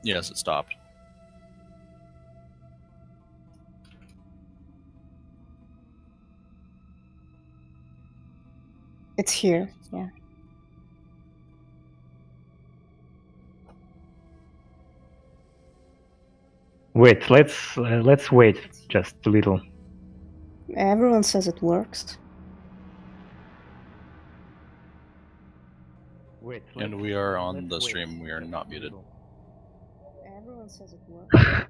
Yes, it stopped. It's here, yeah. Wait, let's wait just a little. Everyone says it works. Wait, And we are on the stream. We are not muted. Everyone says it works.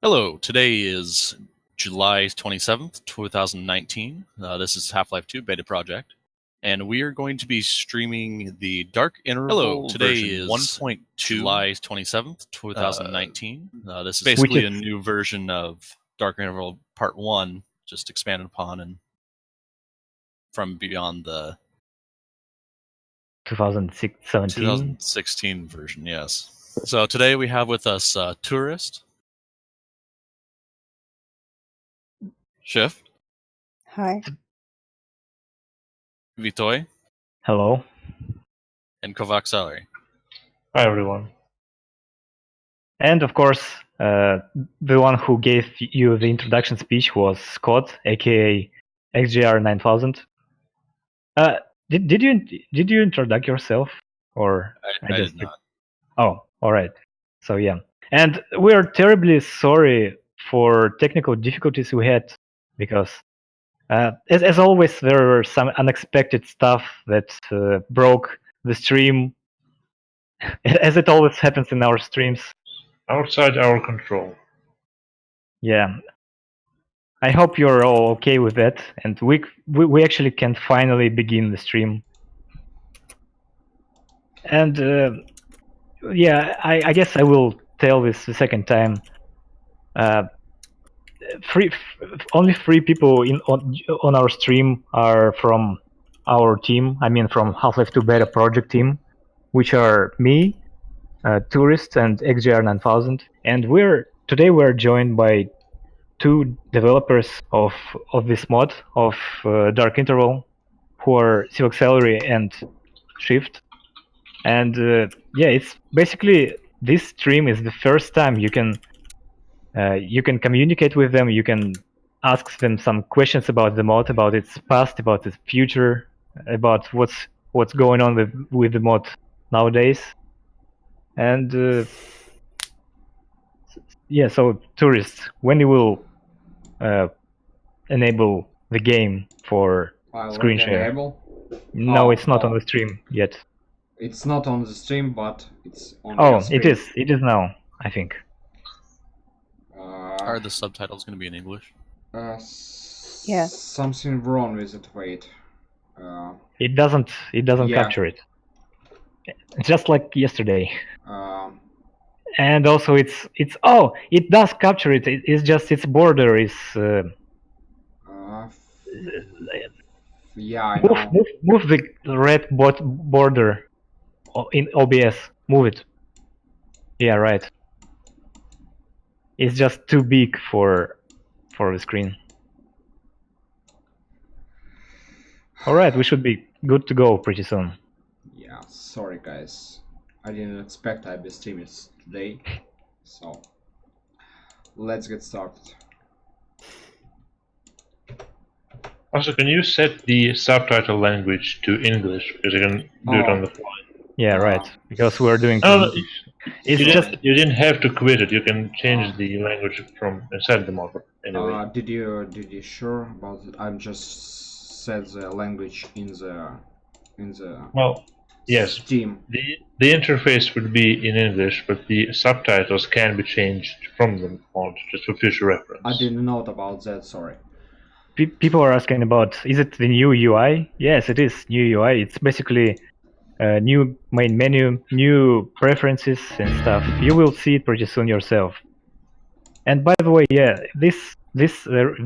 Hello, today is July 27th, 2019. This is Half-Life 2 Beta Project, and we are going to be streaming the Dark Interval. Hello, today is 1.2 July 27th, 2019. This is basically a new version of Dark Interval Part 1, just expanded upon and from beyond the 2016 version, yes. So today we have with us Tourist, Shift, Hi. Vitoy, Hello. and Cvoxalury. Hi, everyone. And of course, the one who gave you the introduction speech was Scott, aka XGR 9000. Did you introduce yourself, or I did not. Oh, all right. So yeah, and we're terribly sorry for technical difficulties we had because, as always, there were some unexpected stuff that broke the stream, as it always happens in our streams. Outside our control. Yeah. I hope you're all okay with that, and we actually can finally begin the stream. And yeah, I guess I will tell this the second time. Only 3 people on our stream are from our team. I mean, from Half-Life 2 Beta project team, which are me, Tourist, and XGR 9000. And today we're joined by 2 developers of this mod of Dark Interval, who are Cvoxalury and Shift. And yeah, it's basically this stream is the first time you can communicate with them. You can ask them some questions about the mod, about its past, about its future, about what's going on with the mod nowadays. And yeah, so Tourists, when you will enable the game for screen share? Enable? No, it's not on the stream yet. It's not on the stream, but it's on the screen. It is now, I think. Are the subtitles going to be in English? Yeah. Something wrong with it. Wait. It doesn't capture it. just like yesterday. Um, And also it's it does capture it. It's just its border is yeah, I know. move the red border in OBS. Move it. Yeah, right. It's just too big for the screen. All right, we should be good to go pretty soon. Yeah, sorry guys. I didn't expect I'd be streaming today. So, let's get started. Also, can you set the subtitle language to English because you can do it on the fly? Yeah, right. Because we're doing. No, it's you didn't have to quit it. You can change the language from inside the model anyway. Did you sure about it? I'm just set the language in the Well, yes. Steam. The interface would be in English, but the subtitles can be changed from the font just for future reference. I didn't know about that. Sorry. People are asking about, is it the new UI? Yes, it is new UI. It's basically a new main menu, new preferences and stuff. You will see it pretty soon yourself. And by the way, yeah, this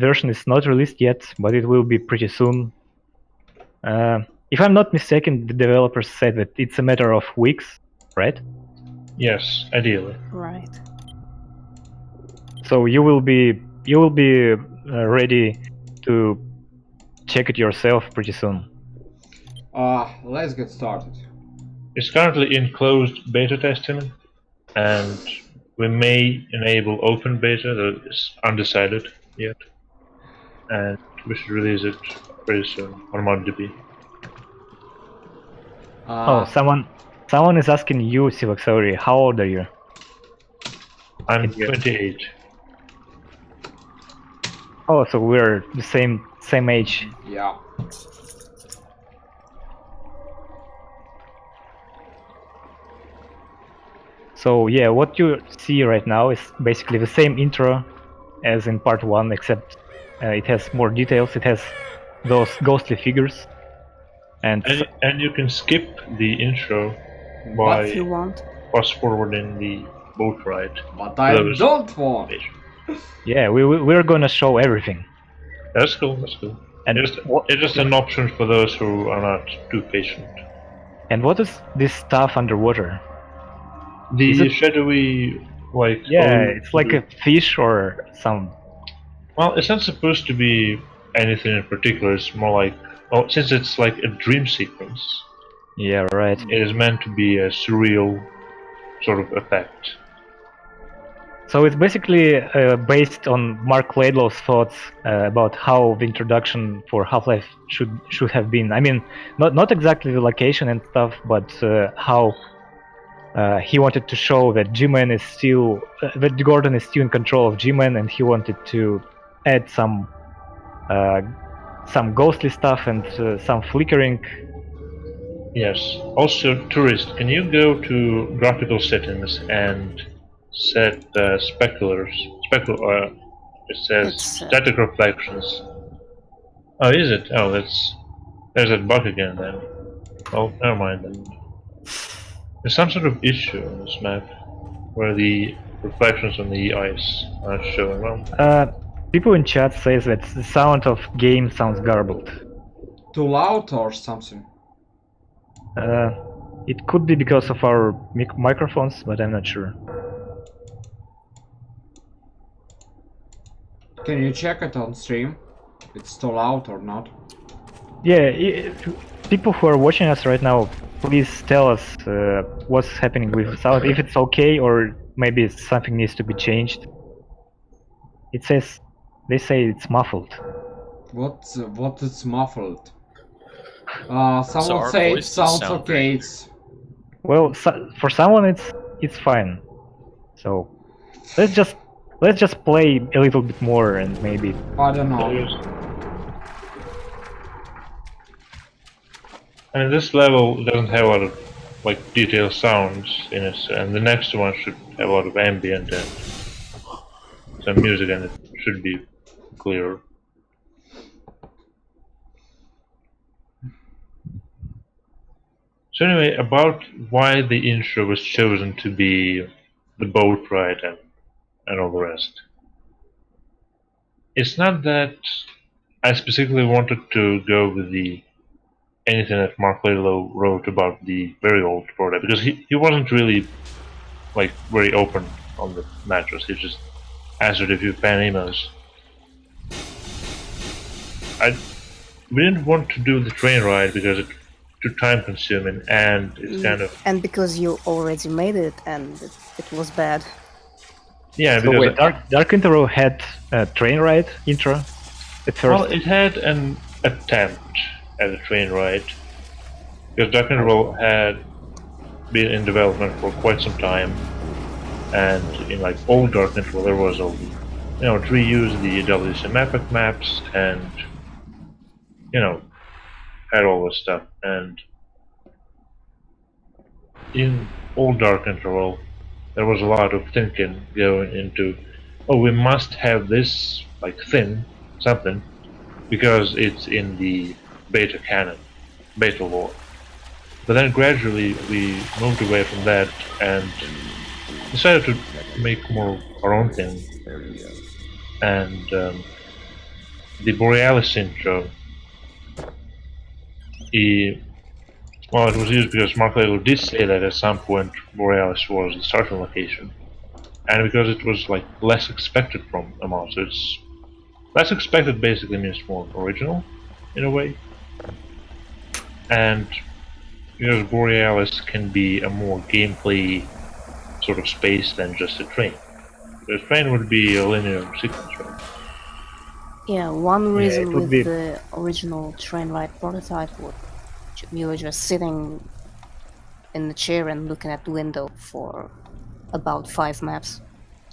version is not released yet, but it will be pretty soon. If I'm not mistaken, the developers said that it's a matter of weeks, right? Yes, ideally. Right. So you will be ready to check it yourself pretty soon. Let's get started. It's currently in closed beta testing, and we may enable open beta. That is undecided yet, and we should release it pretty soon on MongoDB. Oh, someone is asking you, Cvoxalury, how old are you? I'm 28. Oh, so we're the same age. Yeah. So yeah, what you see right now is basically the same intro as in part 1, except it has more details. It has those ghostly figures, and you can skip the intro by If you want. fast forwarding the boat ride. But I don't want. Yeah, we're gonna show everything. That's cool. That's cool. And it's just an option for those who are not too patient. And what is this stuff underwater? The shadowy, like... Yeah, it's like a fish or some... Well, it's not supposed to be anything in particular. It's more like... Oh, since it's like a dream sequence. Yeah, right. It is meant to be a surreal sort of effect. So it's basically based on Mark Laidlaw's thoughts about how the introduction for Half-Life should have been. I mean, not exactly the location and stuff, but how he wanted to show that G-Man is still that Gordon is still in control of G-Man, and he wanted to add some ghostly stuff and some flickering. Yes. Also, tourist, can you go to graphical settings and set speculars? It says static reflections. Oh, is it? Oh, there's that bug again then. Oh, never mind then. There's some sort of issue on this map where the reflections on the ice are showing. Well, people in chat says that the sound of game sounds garbled. Too loud or something? It could be because of our microphones, but I'm not sure. Can you check it on stream? It's too loud or not? Yeah, people who are watching us right now, please tell us what's happening with sound, if it's okay or maybe something needs to be changed. It says, they say it's muffled. What is muffled? Someone say it sounds okay. Well, for someone it's fine. So let's just play a little bit more and maybe. I don't know. I mean, this level doesn't have a lot of like detailed sounds in it, and the next one should have a lot of ambient and some music, and it should be clearer. So anyway, about why the intro was chosen to be the boat ride and all the rest. It's not that I specifically wanted to go with the anything that Mark Laylow wrote about the very old product, because he wasn't really like very open on the matters. He just answered a few fan emails. We didn't want to do the train ride because it's too time consuming and it's kind of... And because you already made it and it was bad. Yeah, so because... wait, Dark Interval had a train ride intro at first? Well, it had an attempt at a train ride. Because Dark Interval had been in development for quite some time. And in like old Dark Interval there was all the... You know, to reuse the WCM Epic maps and... You know, had all this stuff. And in old Dark Interval there was a lot of thinking going into, oh, we must have this like thing, something, because it's in the beta canon, beta lore. But then gradually we moved away from that and decided to make more our own thing. And the Borealis intro, well, it was used because Mark Laylow did say that at some point Borealis was the starting location. And because it was like less expected from a mod, so it's less expected basically means more original in a way. And because Borealis can be a more gameplay sort of space than just a train. The train would be a linear sequence, right? Yeah, one reason with the original train ride prototype was you were just sitting in the chair and looking at the window for about 5 maps.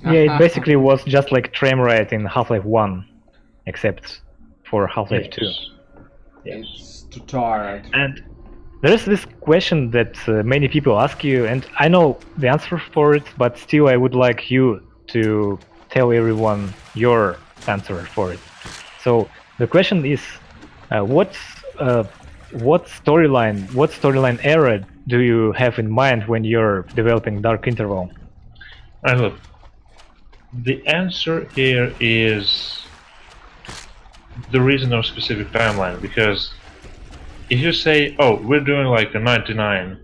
Yeah, it basically was just like train ride in Half-Life 1, except for Half-Life 2. Yes. It's too tired. And there is this question that many people ask you, and I know the answer for it, but still I would like you to tell everyone your answer for it. So the question is, what storyline era do you have in mind when you're developing Dark Interval? And look, the answer here is there is no specific timeline, because if you say, oh, we're doing like a 99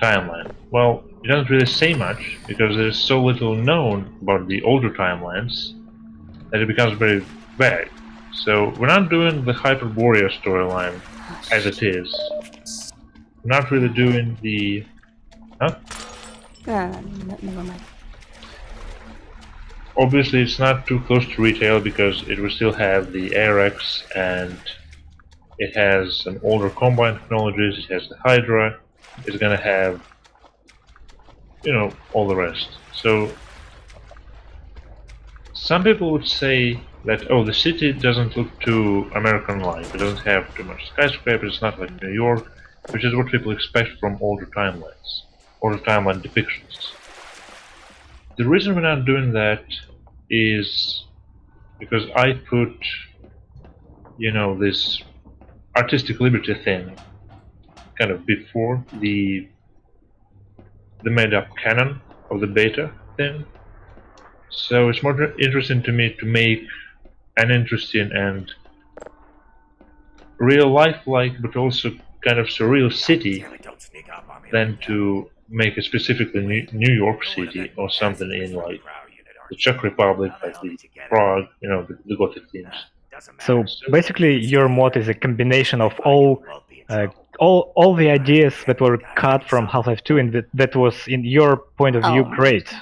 timeline, well, it doesn't really say much because there's so little known about the older timelines that it becomes very vague. So we're not doing the Hyperborea storyline as it is. We're not really doing the... Huh? Never mind. Obviously it's not too close to retail because it will still have the ARX and it has some older Combine technologies, it has the Hydra, it's gonna have, you know, all the rest. So some people would say that, oh, the city doesn't look too American-like, it doesn't have too much skyscrapers, it's not like New York, which is what people expect from older timelines, older timeline depictions. The reason we're not doing that is because I put, you know, this artistic liberty thing kind of before the made-up canon of the beta thing. So it's more interesting to me to make an interesting and real life-like, but also kind of surreal city than to make a specifically New York City or something in like the Czech Republic, like the Prague, you know, the Gothic themes. So basically, your mod is a combination of all the ideas that were cut from Half-Life 2, and that was, in your point of view, great.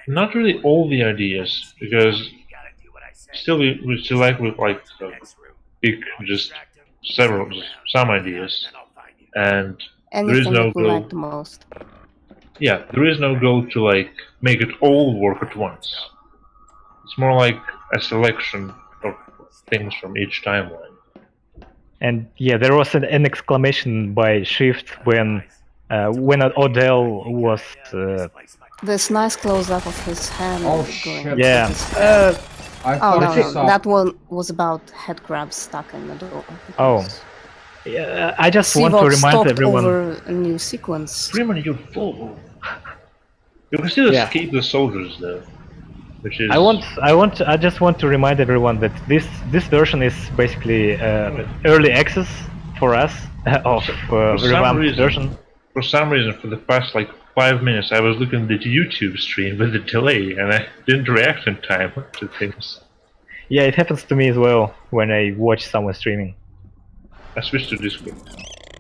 Not really all the ideas, because still we still like pick just some ideas, and there is no goal. Like the most. Yeah, there is no goal to like make it all work at once. It's more like a selection of things from each timeline. And yeah, there was an exclamation by Shift when Odell was. This nice close-up of his hand. Oh shit! Yeah. I thought no, that one was about head crabs stuck in the door. Oh. Yeah, I just want to remind everyone. Over a new sequence. Freeman, you're full. You can still escape the soldiers, though. Which is. I just want to remind everyone that this version is basically early access for us of revamped version. For some reason, for the past like 5 minutes, I was looking at the YouTube stream with a delay, and I didn't react in time to things. Yeah, it happens to me as well when I watch someone streaming. I switched to Discord.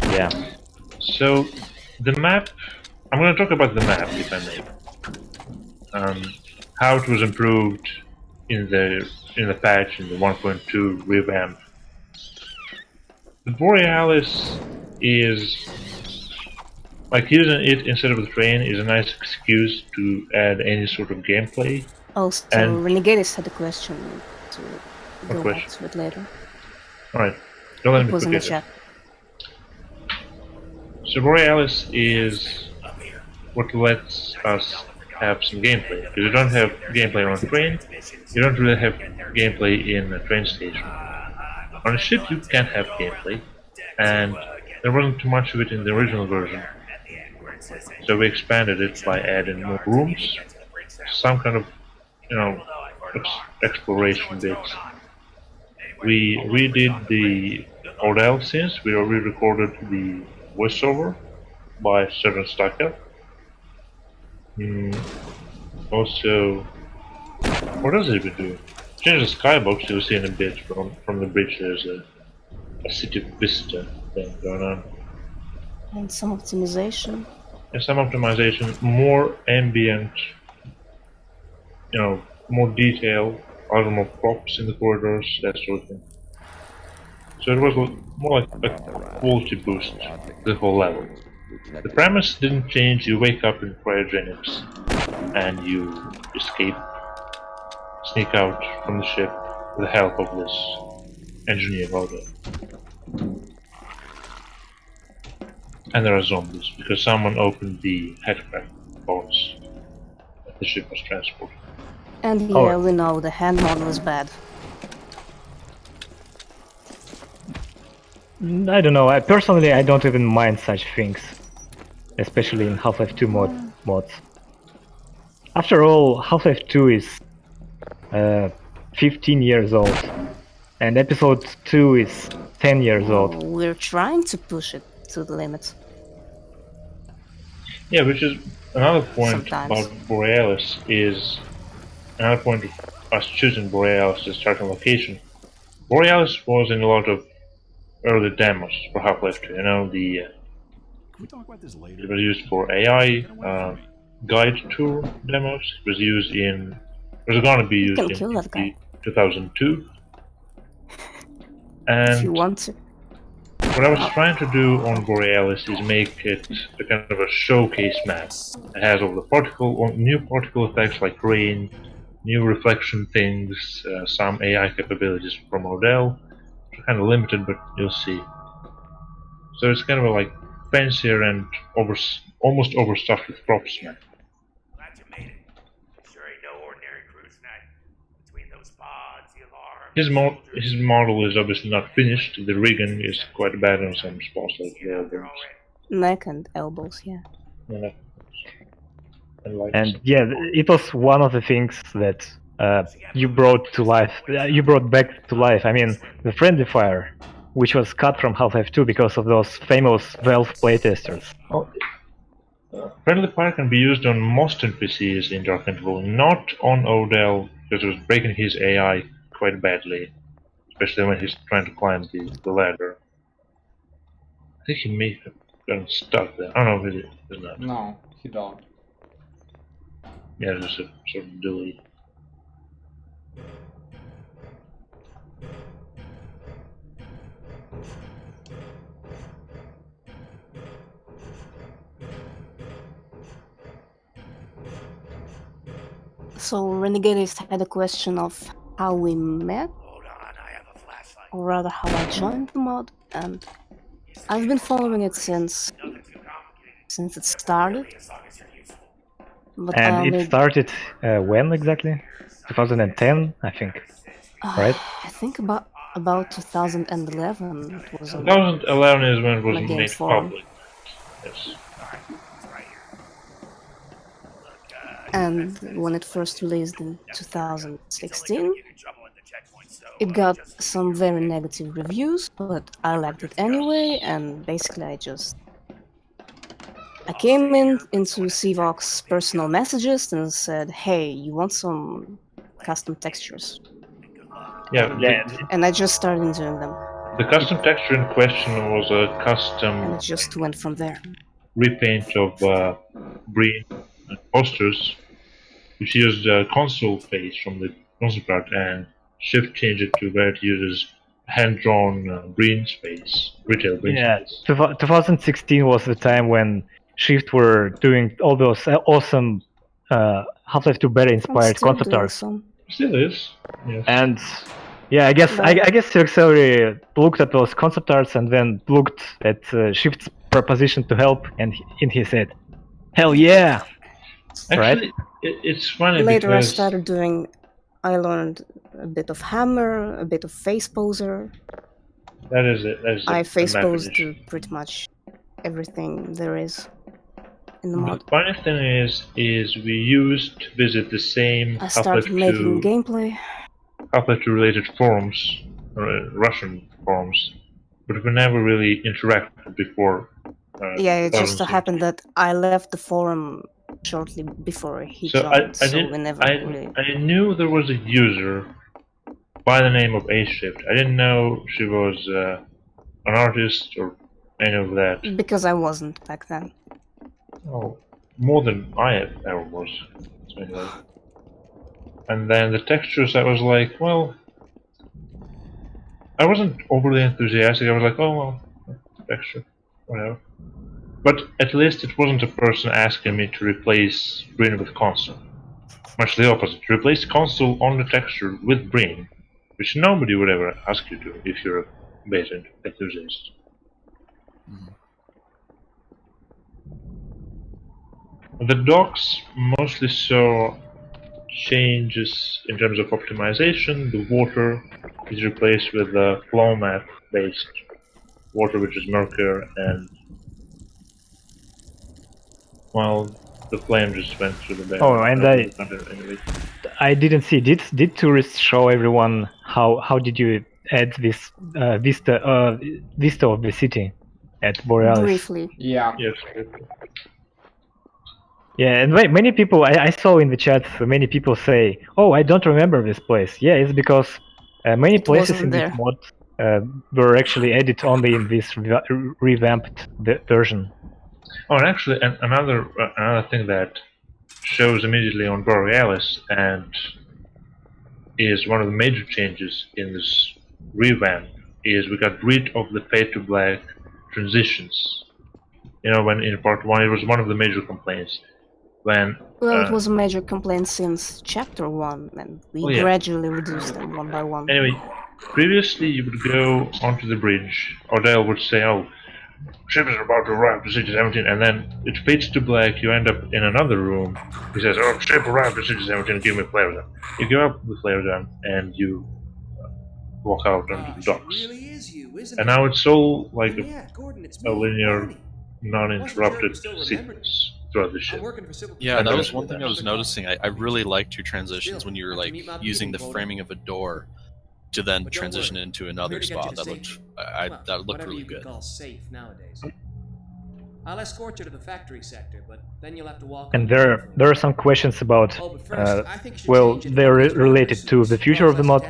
Yeah. So, the map. I'm going to talk about the map, if I may. How it was improved in the patch in the 1.2 revamp. The Borealis is like using it instead of the train is a nice excuse to add any sort of gameplay. Oh, so Renegadis had a question to go back to it later. Alright, don't let me forget in the chat. So Borealis is what lets us have some gameplay. Because you don't have gameplay on a train, you don't really have gameplay in a train station. On a ship you can have gameplay, and there wasn't too much of it in the original version. So we expanded it by adding more rooms, some kind of, exploration bits. We redid the Odell scenes, we re-recorded the voiceover by Seven Stucker. Also, what does it even do? Change the skybox, you'll see in a bit from the bridge there's a city vista thing going on. And some optimization. And some optimization, more ambient, more detail, a lot more props in the corridors, that sort of thing. So it was more like a quality boost, the whole level. The premise didn't change, you wake up in cryogenics and you sneak out from the ship with the help of this engineer Oda. And there are zombies, because someone opened the headcraft box that the ship was transporting. And yeah, we know the hand model is bad. I don't know, personally I don't even mind such things. Especially in Half-Life 2 mods. After all, Half-Life 2 is 15 years old. And Episode 2 is 10 years old. We're trying to push it to the limit. Yeah, which is another point about Borealis is another point of us choosing Borealis as starting location. Borealis was in a lot of early demos for Half-Life 2. It was used for AI guide tour demos. It was used in. It was going to be used in 2002. And if you want to. What I was trying to do on Borealis is make it a kind of a showcase map. It has all the new particle effects like rain, new reflection things, some AI capabilities from Odell. It's kind of limited, but you'll see. So it's kind of like fancier and almost overstuffed with props, man. Glad you made it. Sure ain't no ordinary cruise night. Between those pods, the alarm. His model is obviously not finished. The rigging is quite bad on some spots, like the elbows. Neck and elbows, yeah. And yeah, it was one of the things that you brought to life. You brought back to life. I mean, the friendly fire, which was cut from Half-Life 2 because of those famous Valve playtesters. Friendly fire can be used on most NPCs in Dark Interval, not on Odell, because it was breaking his AI quite badly, especially when he's trying to climb the ladder. I think he may have gotten stuck there. I don't know if he is not. No, he don't. Yeah, there's a sort of delay. So Renegadist had a question of how we met, or rather how I joined the mod, and I've been following it since it started. But and it started when exactly? 2010, I think. Right? I think about About 2011, it was on 2011 is when it was on a game made forum. public. Yes. And when it first released in 2016, it got some very negative reviews, but I liked it anyway, and basically I came into Cvox's personal messages and said, hey, you want some custom textures? Yeah, and I just started doing them. the custom texture in question was a And custom it just went from there. repaint of Breen posters, which used the console face from the console card and shift change it to where it uses hand-drawn Breen space, retail Breen space. 2016 was the time when Shift were doing all those awesome Half-Life 2 beta inspired concept art. Still is. Yes. And yeah, I guess Cvoxalury looked at those concept arts and then looked at Shift's proposition to help, and he said, "Hell yeah!" Actually, it's funny Later because I learned a bit of Hammer, a bit of Face Poser. That is it. I face posed to pretty much everything there is in the mod. The funny thing is we used to visit the same I started making gameplay. Half-Life 2 related forums, Russian forums, but we never really interacted before. Yeah, it just happened that I left the forum shortly before he so joined, we never really... I knew there was a user by the name of A-Shift. I didn't know she was an artist or any of that. Because I wasn't back then. Oh, more than I ever was. So anyway. And then the textures, I was like, well, I wasn't overly enthusiastic. I was like, oh well, texture, whatever. But at least it wasn't a person asking me to replace Breen with console. Much the opposite. Replace console on the texture with Breen, which nobody would ever ask you to if you're a beta enthusiast. The docs mostly saw changes in terms of optimization. The water is replaced with a flow map based water, which is murkier, and well, the flame just went through the bed. Oh, and I didn't see. Did tourists show everyone how did you add this vista of the city at Borealis? Briefly. Yeah. Yes. Yeah, and many people I saw in the chat. Many people say, "Oh, I don't remember this place." Yeah, it's because many places in this mod were actually added only in this revamped version. Oh, and actually, another thing that shows immediately on Borealis and is one of the major changes in this revamp is we got rid of the fade to black transitions. You know, when in part 1 it was one of the major complaints. Well, it was a major complaint since chapter 1, and we gradually reduced them one by one. Anyway, previously you would go onto the bridge, Odell would say, oh, ships are about to arrive to City 17, and then it fades to black, you end up in another room. He says, oh, ship arrived to City 17, give me a flare gun. You give up the flare gun, and you walk out onto the docks. And now it's all like a linear, non-interrupted sequence throughout the ship. Yeah, that was one thing I was noticing. I really liked your transitions when you were like using the framing of a door to then transition into another spot. That looked really good. I'll escort you to the factory sector, but then you'll have to walk. And there are some questions about well, they're related to the future of the mod.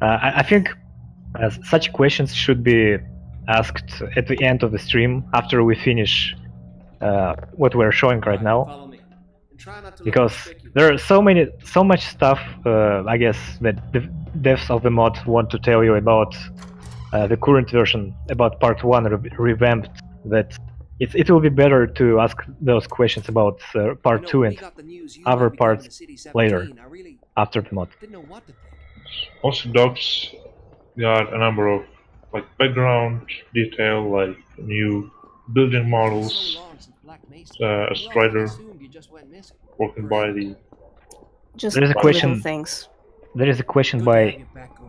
I think such questions should be asked at the end of the stream after we finish what we're showing right now, because there are so much stuff I guess that the devs of the mod want to tell you about the current version, about part 1 revamped, that it will be better to ask those questions about part 2 and other parts later after the mod. Also, docs got a number of like background detail, like new building models, a strider walking by the... Just there is a question. There is a question by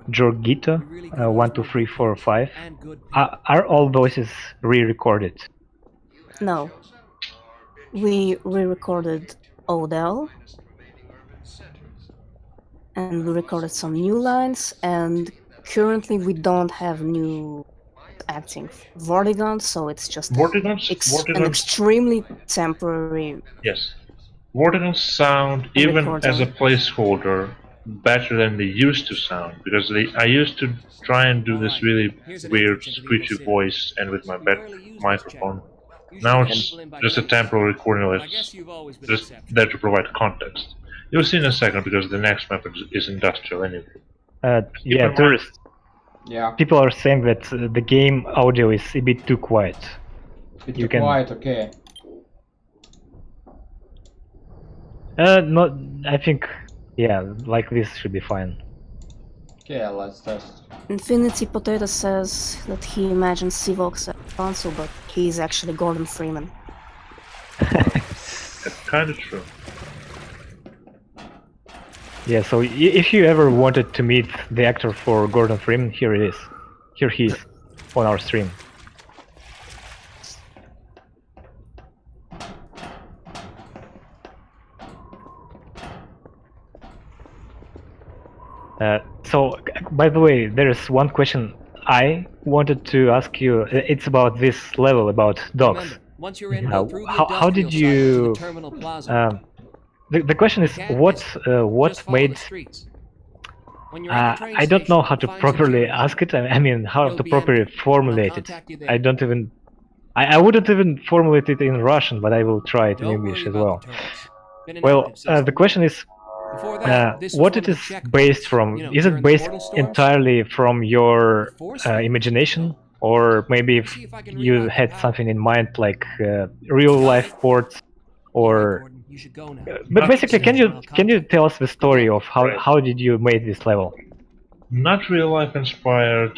Jorgito, Really 1, 2, 3, 4, 5. and good people. Are all voices re-recorded? No. We re-recorded Odell, and we recorded some new lines, and currently we don't have new acting Vortigaunt, so it's just an extremely temporary. Yes. Vortigaunt sound, even as a placeholder, better than they used to sound, because I used to try and do this really weird screechy voice and with my bad microphone. Now it's just a temporary recording, it's just there to provide context. You'll see in a second because the next map is industrial anyway. Yeah, tourists. Yeah. People are saying that the game audio is a bit too quiet. Quiet, okay. Not. I think, yeah, like this should be fine. Okay, let's test. Infinity Potato says that he imagines Cvox as console, but he's actually Gordon Freeman. That's kind of true. Yeah, so if you ever wanted to meet the actor for Gordon Freeman, here it is. Here he is, on our stream. So, by the way, there is one question I wanted to ask you. It's about this level, about dogs. Remember, once you're in, how did you... The question is, what made... I don't know how to properly ask it. I mean, how to properly formulate it. I don't even... I wouldn't even formulate it in Russian, but I will try it in English as well. Well, the question is, what it is based from? Is it based entirely from your imagination? Or maybe if you had something in mind, like real-life ports, or... But basically, can you tell us the story of how did you make this level? Not real life inspired,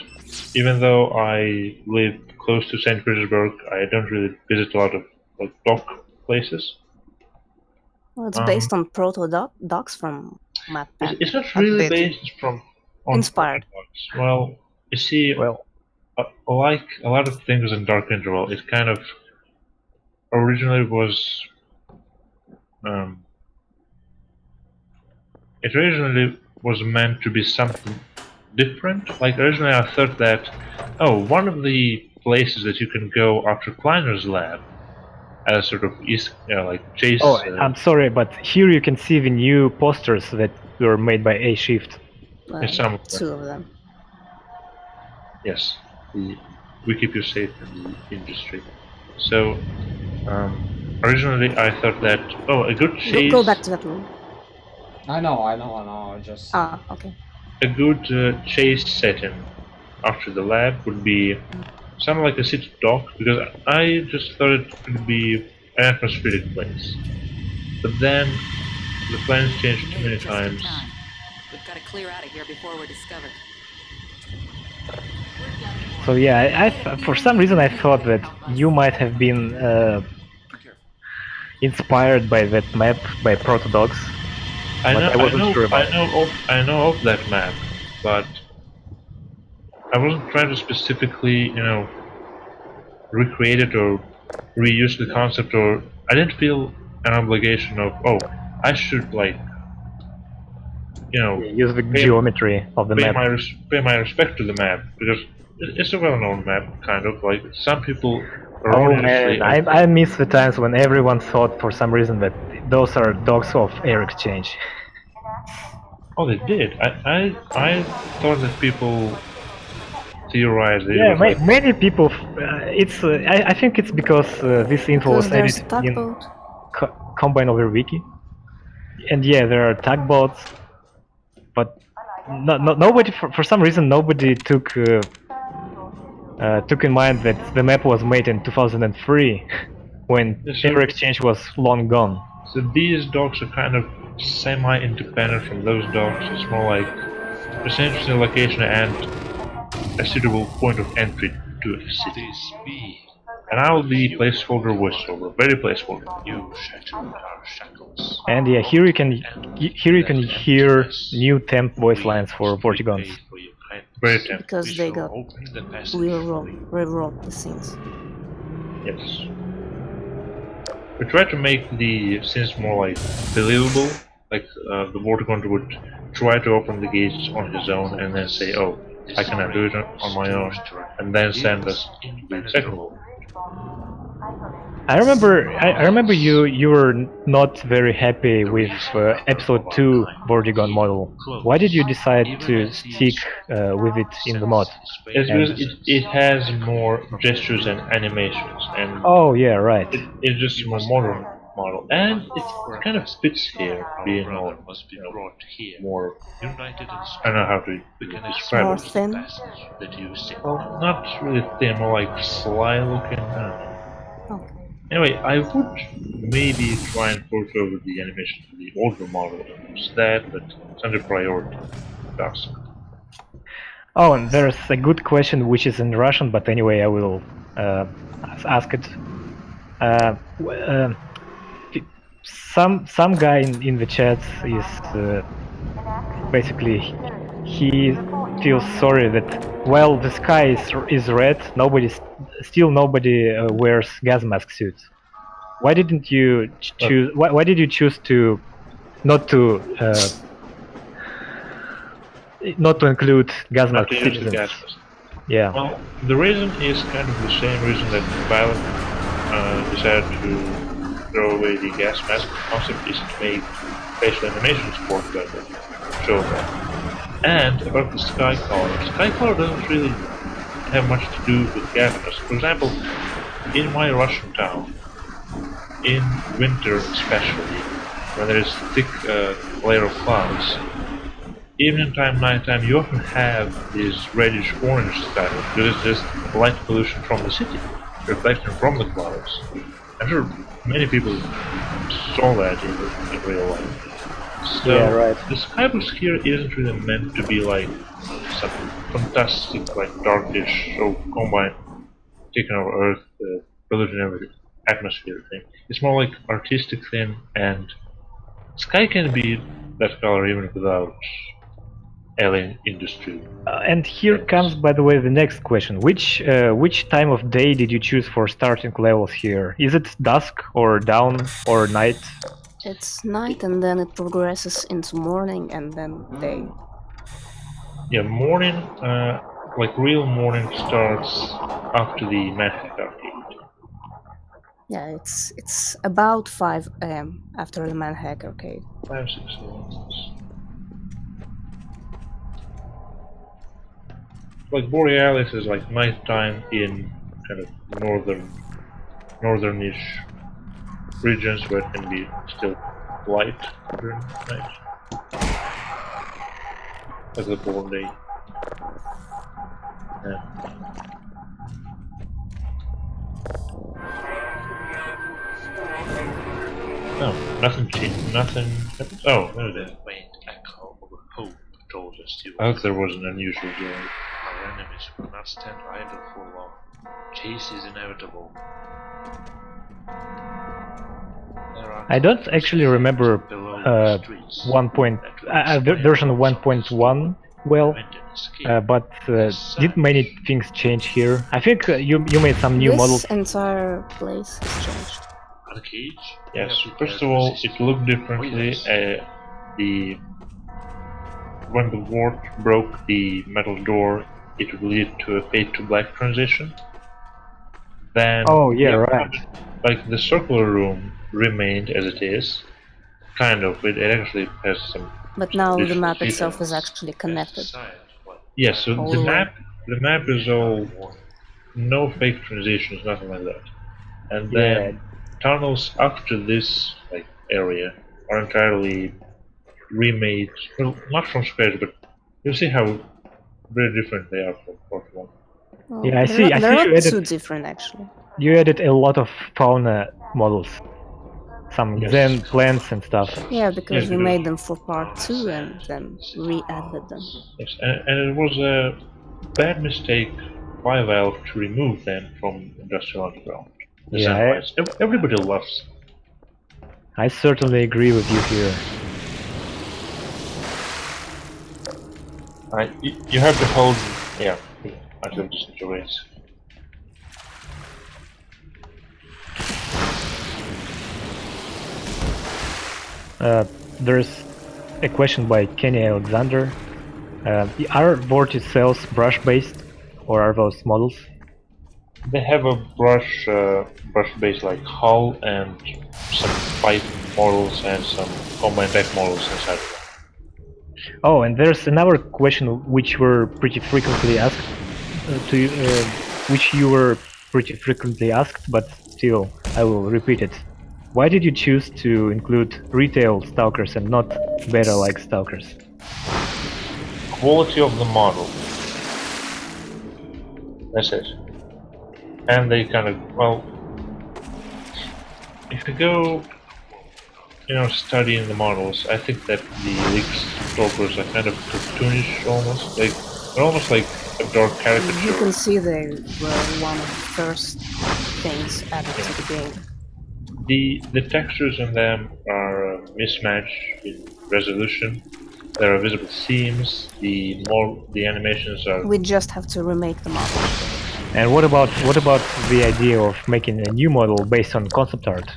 even though I live close to St. Petersburg. I don't really visit a lot of like dock places. Well, it's based on proto-docs from map. It's not really based from inspired. Well, you see, like a lot of things in Dark Interval, it kind of originally was. It originally was meant to be something different. Like originally, I thought that, oh, one of the places that you can go after Kleiner's lab, as sort of like chase. Oh, I'm sorry, but here you can see the new posters that were made by A Shift. Some of them. 2 of them. Yes, we keep you safe in the industry. So, originally I thought that, oh, a good chase... Go back to that room. I know, just... Ah, okay. A good chase setting after the lab would be something like a city dock, because I just thought it could be an atmospheric place. But then, the plans changed too many times. We've got to clear out of here before we're discovered. So yeah, I for some reason I thought that you might have been inspired by that map by Protodogs. I know of that map, but I wasn't trying to specifically, recreate it or reuse the concept, or I didn't feel an obligation of, oh, I should use the geometry of the map. Pay my respect to the map, because it's a well-known map, kind of. Like some people. Oh man, I miss the times when everyone thought for some reason that those are dogs of air exchange. Oh, they did. I thought that people theorized. Yeah, many people. It's. I think it's because this info was edited in Combine Over Wiki, and yeah, there are tugboats, but nobody for some reason nobody took in mind that the map was made in 2003, when air exchange was long gone. So these dogs are kind of semi-independent from those dogs. It's more like just an interesting location and a suitable point of entry to a city. And I will be placeholder voiceover, very placeholder. You shackle our shackles. And yeah, here you can hear new temp voice lines for Vortigons. Very tempting. because they got rewrote the scenes. Yes. We try to make the scenes more like believable. Like the Vorticonte would try to open the gates on his own and then say, "Oh, I cannot do it on my own," and then send us to the second world. I remember you were not very happy with episode 2 Vortigon model. Why did you decide to stick with it in the mod? It's because it has more gestures and animations, and oh yeah, right. It's just a more modern model, and it kind of fits here, being all more. I don't know how to describe More it. thin? Well, not really thin, more like sly looking. I don't know. Okay. Anyway, I would maybe try and port over the animation to the older model and use that, but it's under priority task. Oh, and there's a good question which is in Russian, but anyway, I will ask it. Some guy in the chat is basically he feels sorry that while the sky is red, nobody wears gas mask suits. Why didn't you choose? Why did you choose to not to include gas mask citizens? Yeah. Well, the reason is kind of the same reason that Violet decided to throw away the gas mask concept, is to make facial animations work better. Show that. And about the sky color doesn't really have much to do with gas mask. For example, in my Russian town, in winter especially, when there is a thick layer of clouds, evening time, nighttime, you often have this reddish-orange sky because it's just light pollution from the city, reflecting from the clouds. I'm sure many people saw that in real life. So yeah, right. the skybox here isn't really meant to be like some fantastic, like darkish, so combined, taking over Earth, polluting everything, atmosphere thing. It's more like artistic thing, and sky can be that color even without alien industry. And here comes, by the way, the next question. Which time of day did you choose for starting levels here? Is it dusk or dawn or night? It's night and then it progresses into morning and then day. Yeah, morning, like real morning starts after the Manhattan Arcade. Yeah, it's about 5 AM after the Manhattan Arcade. 5, 6 AM. Like Borealis is like nighttime in kind of northernish regions where it can be still light during night. Like the born day. Yeah. No, nothing changed. Nothing. Oh, there it is. Echo of hope told us you. I thought there was an unusual delay. Our enemies will not stand idle for long. Chase is inevitable. I don't actually remember version 1.1 well, but did many things change here? I think you made some new models. This entire place has changed. The cage? Yes, first of all, it looked differently. When the wart broke the metal door, it would lead to a fade to black transition. Then, oh yeah, right. Like the circular room remained as it is, kind of. It actually has some. But now the map itself is actually connected. Yes, so the map is all no fake transitions, nothing like that. And then tunnels after this area are entirely remade, well, not from scratch, but you'll see how very different they are from part 1. Well, yeah, I see. They're not you added, too different actually. You added a lot of fauna models, some Zen plants and stuff. Yeah, because we made them for part 2 and then re-added them. Yes, and it was a bad mistake by Valve to remove them from Industrial Underground. Yeah, everybody loves. I certainly agree with you here. You have to hold. Yeah, I have to switch away. There's a question by Kenny Alexander. Are Vortex cells brush-based, or are those models? They have a brush-based like hull and some pipe models and some combined deck models inside of them. Oh, and there's another question which were pretty frequently asked which you were pretty frequently asked, but still, I will repeat it. Why did you choose to include retail stalkers and not beta-like stalkers? Quality of the model. That's it. And they kind of, well, if you go, studying the models, I think that the Elite Stalkers are kind of cartoonish almost. They're almost like a dark caricature. You can see they were one of the first things added to the game. The textures in them are a mismatch in resolution. There are visible seams. The animations are. We just have to remake the model. And what about the idea of making a new model based on concept art?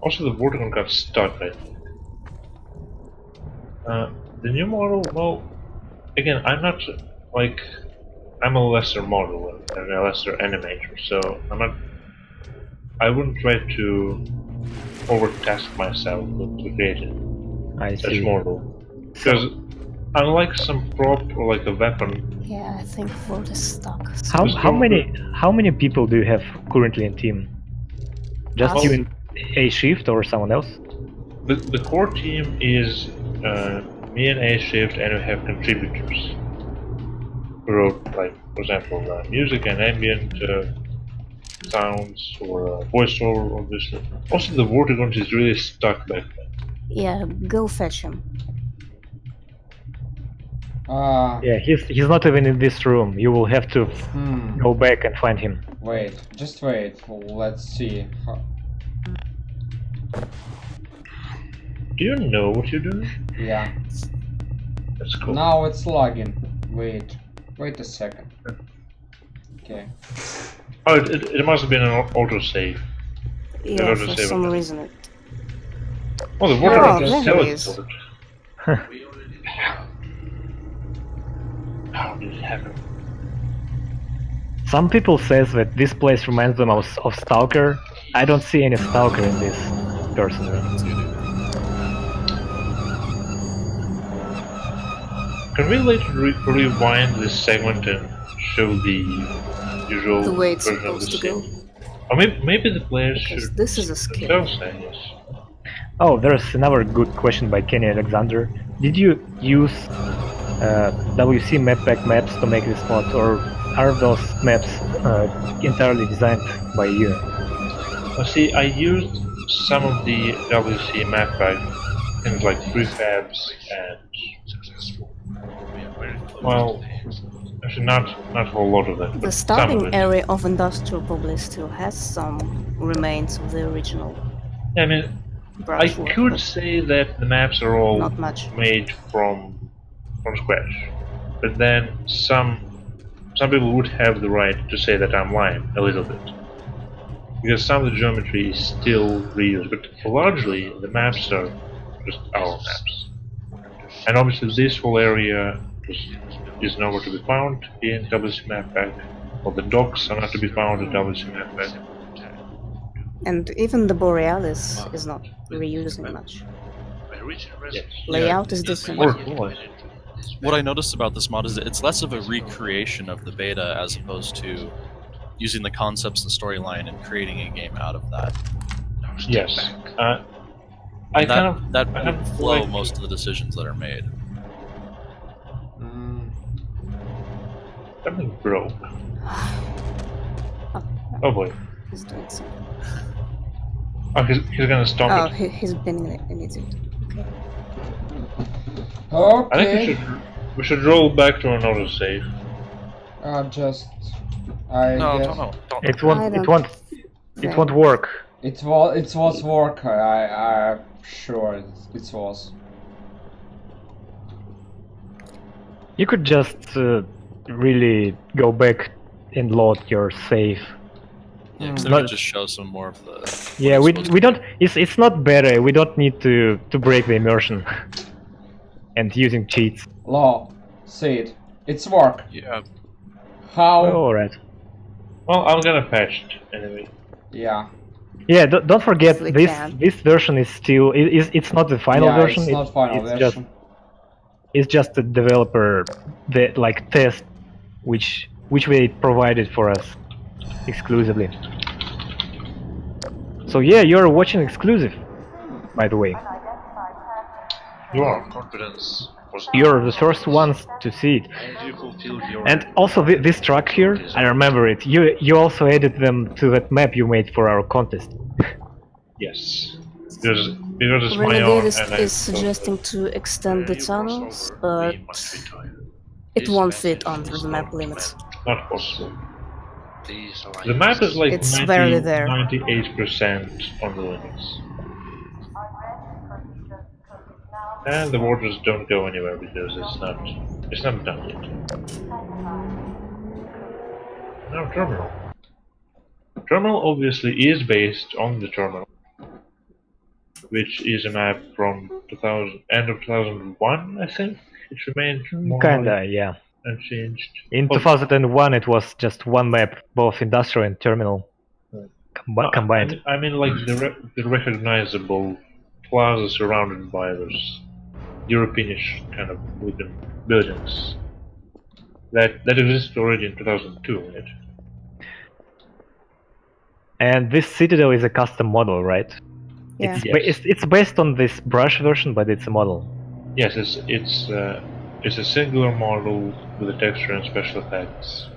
Also, the Vorticon got stuck, I think. The new model, well, again, I'm a lesser model and a lesser animator, so I wouldn't try to overtask myself to create such model. Because unlike some prop or like a weapon. Yeah, I think Ford is stuck. How many people do you have currently in team? Just you and A Shift or someone else? The core team is me and A Shift, and we have contributors who wrote, like, for example, music and ambient sounds or voiceover, obviously. Also, the Vorticon is really stuck back then. Yeah, go fetch him. Yeah, he's not even in this room. You will have to go back and find him. Wait, just wait. Let's see. Do you know what you're doing? Yeah. That's cool. Now it's logging. Wait a second. Okay. Oh, it must have been an autosave. Yeah, for some reason it... Oh, the Vorticon just teleported. How did it happen? Some people says that this place reminds them of Stalker. I don't see any Stalker in this, personally. Can we later rewind this segment and show the usual the way it's version of the supposed to go? scene? Or maybe the players should. This is a skill. Oh, there's another good question by Kenny Alexander. Did you use WC map pack maps to make this mod, or are those maps entirely designed by you? Well, see, I used some of the WC map pack, things like prefabs and, well, actually not a whole lot of them. The starting area of Industrial probably still has some remains of the original. Yeah, I mean, I could say that the maps are all not much made from scratch, but then some people would have the right to say that I'm lying a little bit, because some of the geometry is still reused, but largely the maps are just our maps. And obviously this whole area is nowhere to be found in WC Map Pack, or the docks are not to be found in WC Map Pack. And even the Borealis is not reusing much. Yes. Layout is different. What I noticed about this mod is that it's less of a recreation of the beta as opposed to using the concepts and storyline and creating a game out of that. Yes. That would flow most of the decisions that are made. Something broke. Oh boy. He's doing something. Oh, he's gonna stop it. Oh, he's been in it. Okay. Okay. I think we should roll back to an autosave. Don't. It won't work. It was work. I'm sure it was. You could just really go back and load your save. Yeah, because then we just show some more of the. Yeah, we don't. It's not better. We don't need to break the immersion and using cheats. Law, say it. It's work. Yeah. How? Oh, all right. Well, I'm gonna patch it anyway. Yeah. Yeah, don't forget We this can. this version is still it's not the final Yeah, version. it's not final version. It's just a developer like test which they provided for us exclusively. So yeah, you're watching exclusive, by the way. You are. Confidence. You're the first ones to see it. And also this truck here, I remember it. You also added them to that map you made for our contest. Yes. Because it's my own. Renegade is suggesting to extend the tunnels, but it won't fit under the map limits. Not possible. The map is like It's barely there. 98% on the limits. And the borders don't go anywhere because it's not done yet. Now terminal. Terminal obviously is based on the terminal, which is a map from end of 2001, I think. It remained more Kinda, yeah. unchanged. In 2001 it was just one map, both industrial and terminal combined. I mean like the recognizable plaza surrounded by those Europeanish kind of wooden buildings that existed already in 2002, right? And this citadel is a custom model, right? Yeah. It's based on this brush version, but it's a model. Yes, it's a singular model with a texture and special effects.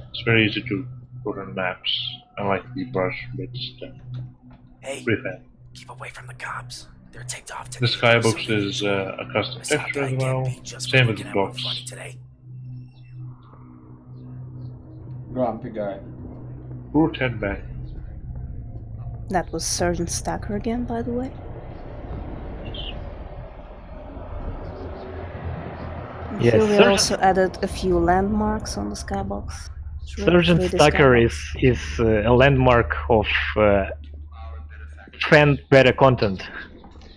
It's very easy to put on maps, unlike the brush-based Hey, prefab. keep away from the cops. They're ticked off The today. skybox is a custom texture as well, same with the box. Today. Grumpy guy. Root head back. That was Sergeant Stacker again, by the way. Yes, Here we Sergeant- also added a few landmarks on the skybox. Sergeant Stacker is a landmark of fan beta content.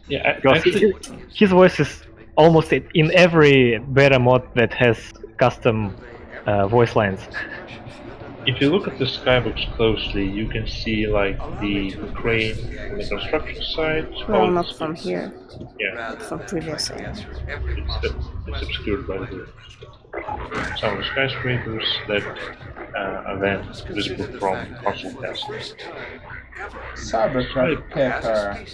Yeah, Because actually, his voice is almost in every beta mod that has custom voice lines. if you look at the skybox closely, you can see like the crane on the construction site. Well, not from here, Yeah, but from previous area. it's obscured by the some of the skyscrapers that are then visible from console test. Cybertruck Pepper.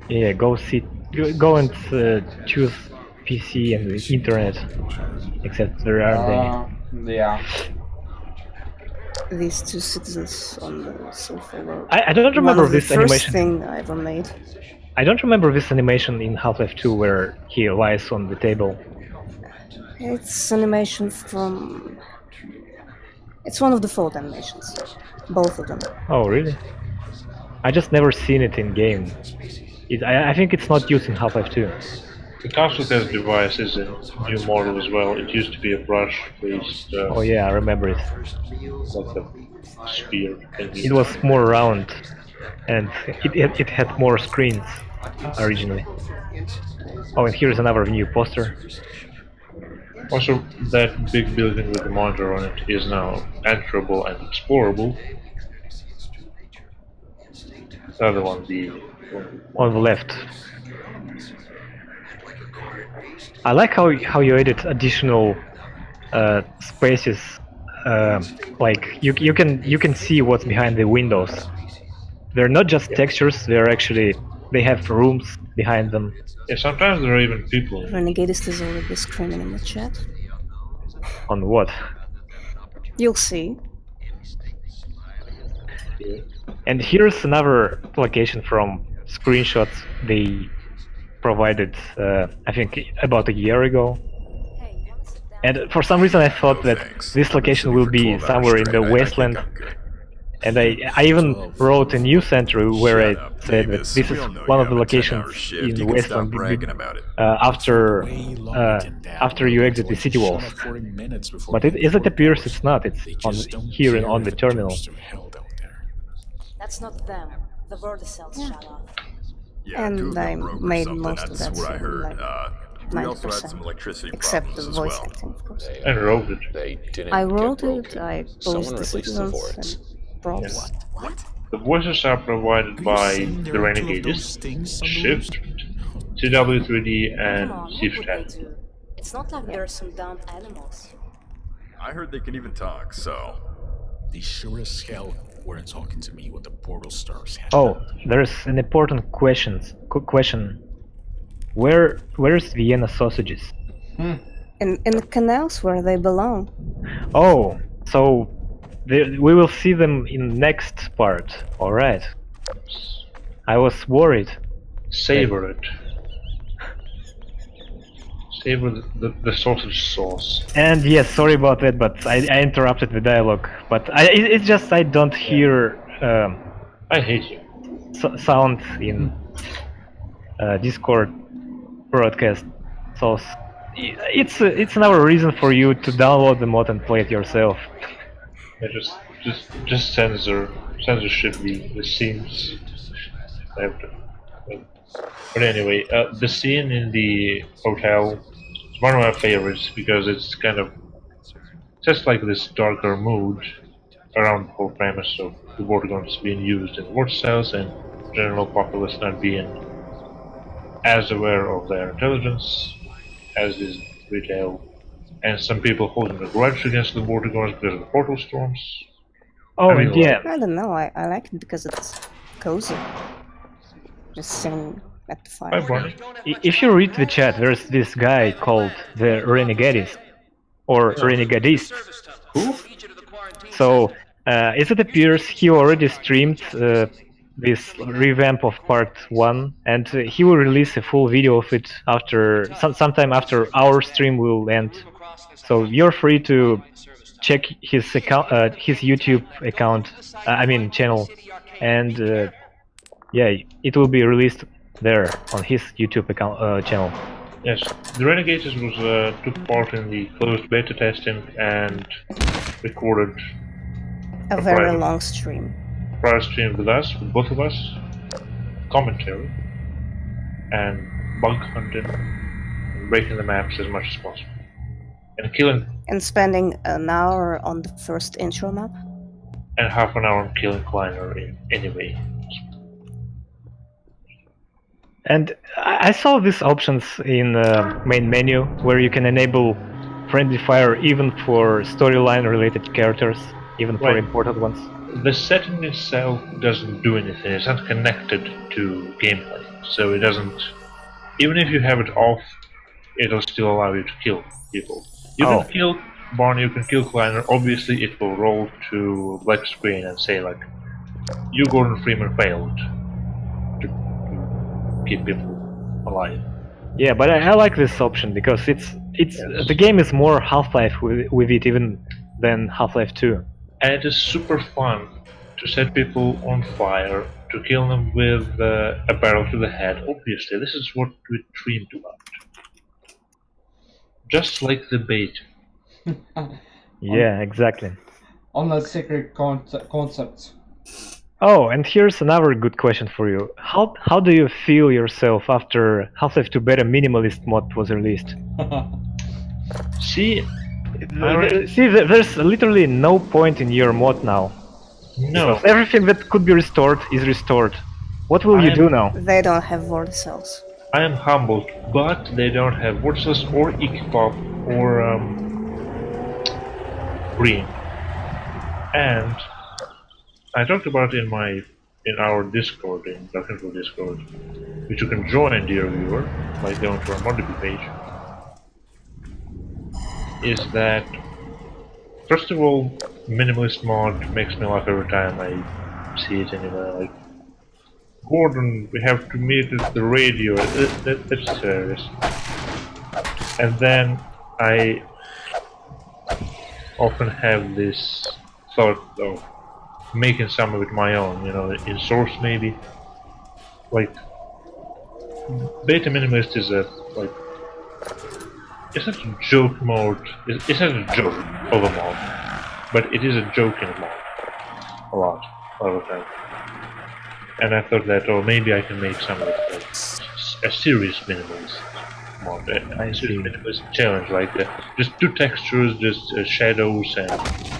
Yeah, go and choose PC and the internet, except there aren't any. Yeah. These two citizens on the sofa were I don't remember one of the this first animation. thing I ever made. I don't remember this animation in Half-Life 2 where he lies on the table. It's animation from... It's one of the default animations. Both of them. Oh, really? I just never seen it in game. I think it's not used in Half-Life 2. The console test device is a new model as well. It used to be a brush-based. Oh yeah, I remember it. Like a sphere. It was more round, and it had more screens originally. Oh, and here's another new poster. Also, that big building with the monitor on it is now enterable and explorable. The other one, on the left. I like how you added additional spaces. Like you can see what's behind the windows. They're not just textures. They have rooms behind them. Yeah, sometimes there are even people. Renegadist is already screaming in the chat. On what? You'll see. And here's another location from screenshots they provided, I think, about a year ago. And for some reason I thought that this location will be somewhere in the wasteland, And I even wrote a news entry where I said that this is one of the locations in the Wasteland after you exit the city walls. But as it appears, it's not. It's here on the terminal. That's not them. The verticells shut off. Yeah, And I made most of that what I scene, heard. like We also had 90%, some electricity except problems the as voice well. acting, of course. I wrote it. They didn't I get wrote broken. it, I Someone posed the released the citizens voids. and props. What? The voices are provided by the Renegades, Shift, CW3D, Come and on, what Shift would they do? It's not like there are some dumb animals. I heard they can even talk, so... They sure as hell weren't talking to me when the portal stars happened. Oh, there's an important question. Where's Vienna sausages? In the canals where they belong. Oh, so we will see them in next part. All right. I was worried. Savor it. Savor the sausage sauce. And yes, sorry about that, but I interrupted the dialogue. But it's just I don't hear I hate you. sound in Discord broadcast. So it's another reason for you to download the mod and play it yourself. Yeah, just censorship the scenes. I have to. But anyway, the scene in the hotel is one of my favorites because it's kind of just like this darker mood around the whole premise of the Vortigons being used in war cells and general populace not being as aware of their intelligence as is retail, and some people holding a grudge against the Vortigons because of the portal storms. Oh, yeah. I don't know, I like it because it's cozy. Just sitting at the fire. Hi, Barney. If you read the chat, there's this guy called the Renegadist, or Renegadist. Who? So, as it appears, he already streamed this revamp of part 1, and he will release a full video of it after sometime after our stream will end. So you're free to check his account, his YouTube account, channel, and yeah, it will be released there on his YouTube account channel. Yes, the Renegades took part in the closed beta testing and recorded A very long stream. Prior stream with us, with both of us, commentary, and bug hunting, and breaking the maps as much as possible, and killing. And spending an hour on the first intro map. And half an hour on killing Kleiner in any way. And I saw these options in the main menu where you can enable friendly fire even for storyline related characters, even for important ones. The setting itself doesn't do anything, it's not connected to gameplay, so it doesn't... Even if you have it off, it'll still allow you to kill people. You can kill Barney, you can kill Kleiner, obviously it will roll to black screen and say like, you Gordon Freeman failed to keep people alive. Yeah, but I like this option because it's the game is more Half-Life with it even than Half-Life 2. And it is super fun to set people on fire, to kill them with a barrel to the head. Obviously, this is what we dreamed about. Just like the bait. Yeah, exactly. On the secret concept. Oh, and here's another good question for you. How do you feel yourself after Half-Life 2 Beta Minimalist mod was released? See, there's literally no point in your mod now. No. Because everything that could be restored is restored. What will you do now? They don't have vorticells. I am humbled, but they don't have vorticells or Equipop or green. And I talked about it in our Discord, in Technical Discord, which you can join, dear viewer, by going to our Modifi page. Is that, first of all, minimalist mod makes me laugh every time I see it anywhere. Like, Gordon, we have to meet at the radio. That's serious. And then I often have this thought of, making some of it my own, you know, in source maybe. Like, Beta Minimalist is a, like, it's not a joke mode, it's not a joke of a mod, but it is a joking mod. A lot of the time. And I thought that, oh, maybe I can make some of it like a serious minimalist mod, a serious minimalist challenge, like just do textures, just shadows and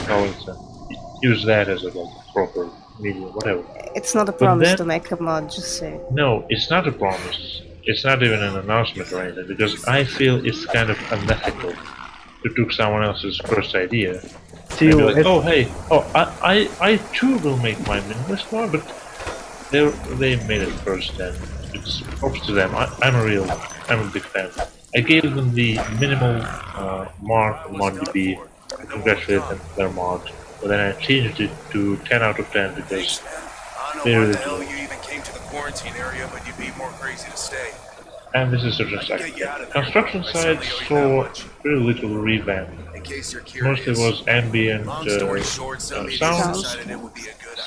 colors, and use that as a like, proper medium, whatever. It's not a promise to make a mod, just say. No, it's not a promise. It's not even an announcement or anything, because I feel it's kind of unethical to take someone else's first idea. Like, oh hey, oh I too will make my minimalist mod, but they made it first, and it's props to them. I'm a big fan. I gave them the minimal mark on ModDB. I congratulated them for their mod, but then I changed it to 10 out of 10 because they really do. You even came to the quarantine area, but you'd be more crazy to stay. And this is just a second. Construction side saw very little revamp. Mostly was ambient sounds,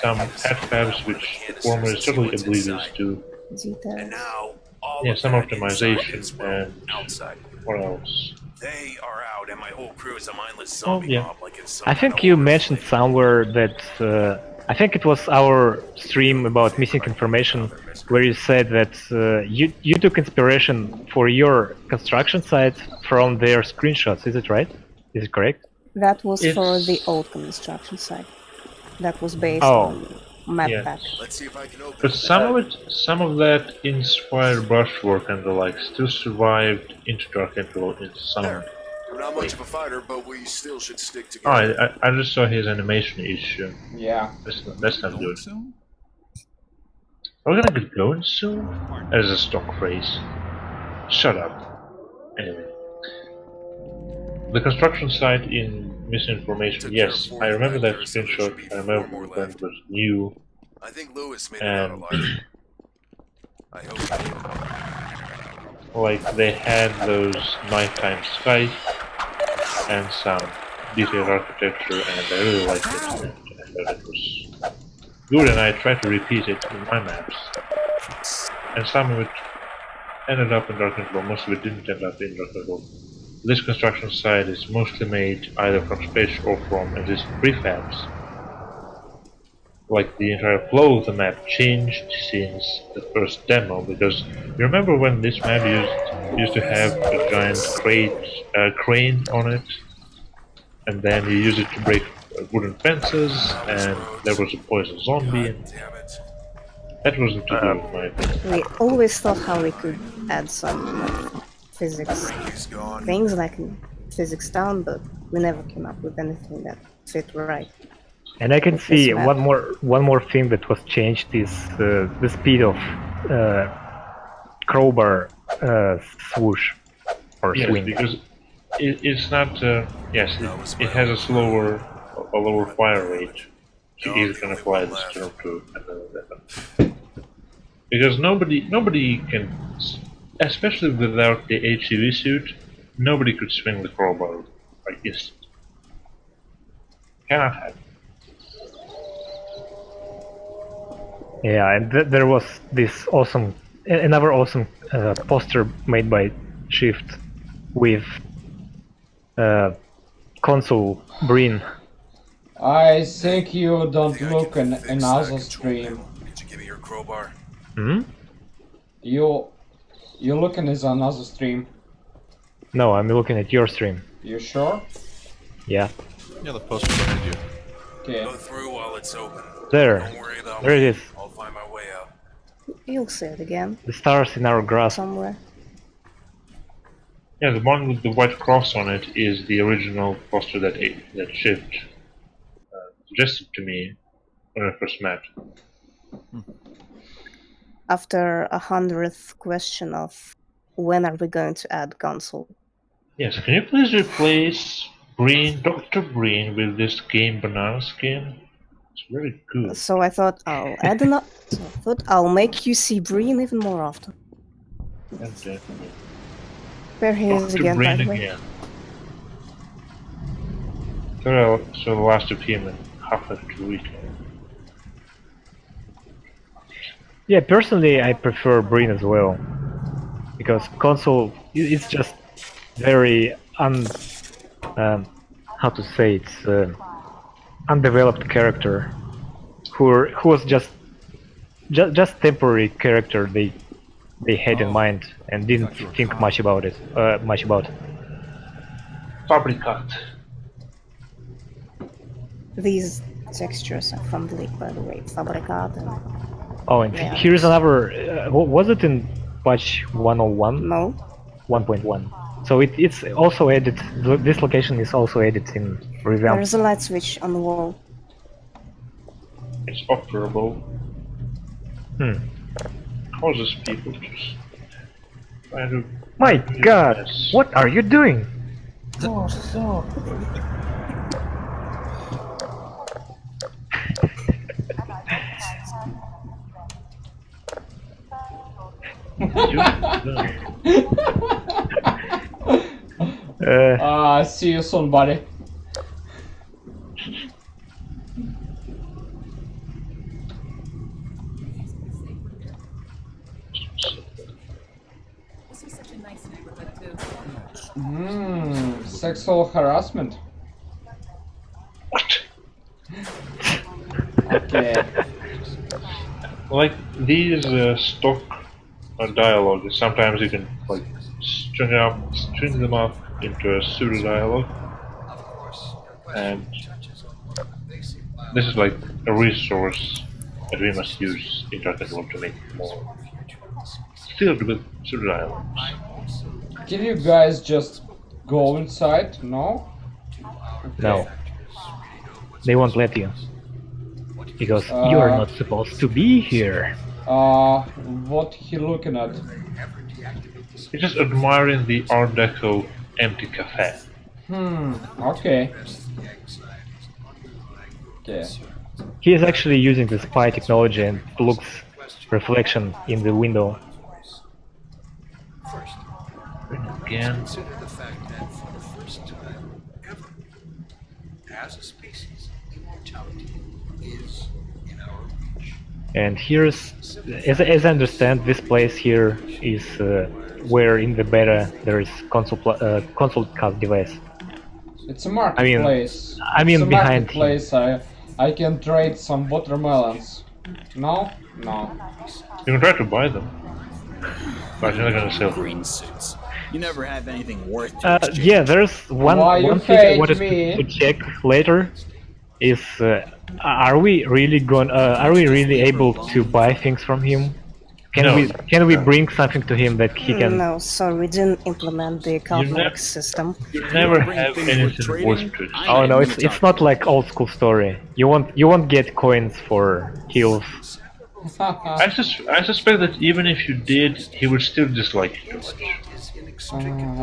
some pet fabs which the former is totally oblivious to. Yeah, some optimization and what else? They are out, and my whole crew is a mindless zombie mob like in some I think you mentioned somewhere that I think it was our stream about missing information where you said that you took inspiration for your construction site from their screenshots. Is it right? Is it correct? That was for the old construction site. That was based on map pack. Let's see if I can open but some of that inspired brushwork and the like still survived into Dark Interval in some. You're not much of a fighter, but we still should stick together. Oh, I just saw his animation issue. Yeah. That's not good. Are we gonna get going soon? That is a stock phrase. Shut up. Anyway. The construction site in Misinformation, yes, I remember that screenshot, I remember when it was new. I think Lewis made it out alive. I hope. Like, they had those nighttime skies and some detailed architecture, and I really liked it, and I thought it was good, and I tried to repeat it in my maps. And some of it ended up in Dark Interval, most of it didn't end up in Dark Interval. This construction site is mostly made either from space or from existing prefabs. Like, the entire flow of the map changed since the first demo, because you remember when this map used to have a giant crane on it, and then you use it to break wooden fences, and there was a poison zombie, and that wasn't too good in my opinion. We always thought how we could add some physics things like physics down, but we never came up with anything that fit right. And I can see one more thing that was changed is the speed of crowbar swoosh or swing. Because it's not. Yes, it has a lower fire rate. So you can apply this term to another weapon. Because nobody can, especially without the HCV suit, nobody could swing the crowbar like this. Cannot happen. Yeah, and there was this another awesome poster made by Shift with console Breen. I think you don't look in another stream. Did you give me your crowbar? Hmm? You're looking at another stream. No, I'm looking at your stream. You sure? Yeah. Yeah, the poster behind you. Okay. Go through while it's open. There. Don't worry about There me. it is. I'll find my way out. You'll see it again. The stars in our grasp. Somewhere. Yeah, the one with the white cross on it is the original poster that Shift suggested to me when I first met. After 100th question of when are we going to add console? Yes, can you please replace Dr. Breen with this game banana skin? It's very good. So I thought I'll add another. So I thought I'll make you see Breen even more often. Okay. Where he is again, by the way. Again. So the last of him and Half-Life 2 Weekend. Yeah, personally, I prefer Breen as well, because console is just very how to say, it's undeveloped character who was just temporary character they had in mind and didn't think much about it. Fabricat. These textures are from the league, by the way. Fabricat and... Oh, and yeah, here's another... was it in patch 101? No. 1.1. So it's also added... This location is also added in Revamped. There's a light switch on the wall. It's operable. Causes people just... My god! What are you doing? Oh, so... See you soon, buddy. This was such a nice neighborhood too. Sexual harassment. What? Okay. Like these stock dialogues, sometimes you can like string them up into a pseudo dialogue, and this is like a resource that we must use in Darknet to make it more filled with pseudo dialogues. Can you guys just go inside? No? Okay. No. They won't let you. Because you're not supposed to be here. What he looking at? He's just admiring the Art Deco empty cafe. Okay. Okay. He is actually using the spy technology and looks reflection in the window. Again. Consider the fact that for the first time ever, as a species, immortality is in our reach. And here's, as I understand, this place here is where in the beta there is console cast device. It's a marketplace. I mean it's a behind marketplace. I can trade some watermelons. No? No. You can try to buy them, but you're not gonna sell them. Green suits. You never have anything worth yeah, there's one thing I wanted to check later. Is are we really able to buy things from him? Can we bring something to him that he can? No, sorry, we didn't implement the account system. You never have anything worth to. Oh no, it's not like old school story. You won't get coins for heals. I suspect that even if you did, he would still dislike you too much.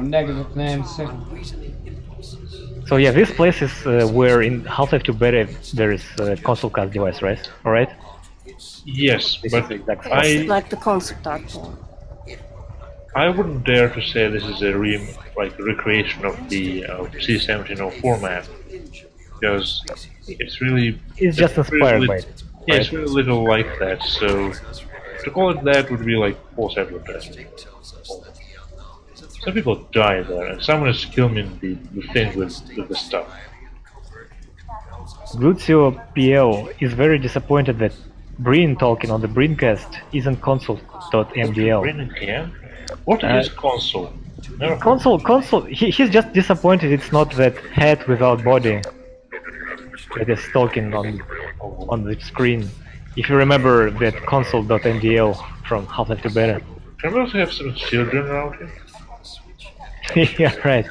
Negative Nancy. So yeah, this place is where in Half-Life 2 beta there is a console cast device, right? Alright? Yes, but it's like the concept art one. I wouldn't dare to say this is a recreation of the C1704 map, because it's just inspired by it. Yeah, it's really little like that. So to call it that would be like false advertising. Some people die there, and someone is filming the thing with the stuff. Lucio PL is very disappointed that Breen talking on the Breencast isn't console.mdl. Breen? What is console? Console. He's just disappointed it's not that head without body that is talking on the screen. If you remember that console.mdl from Half-Life 2 beta. Can we also have some children around here? Yeah, right.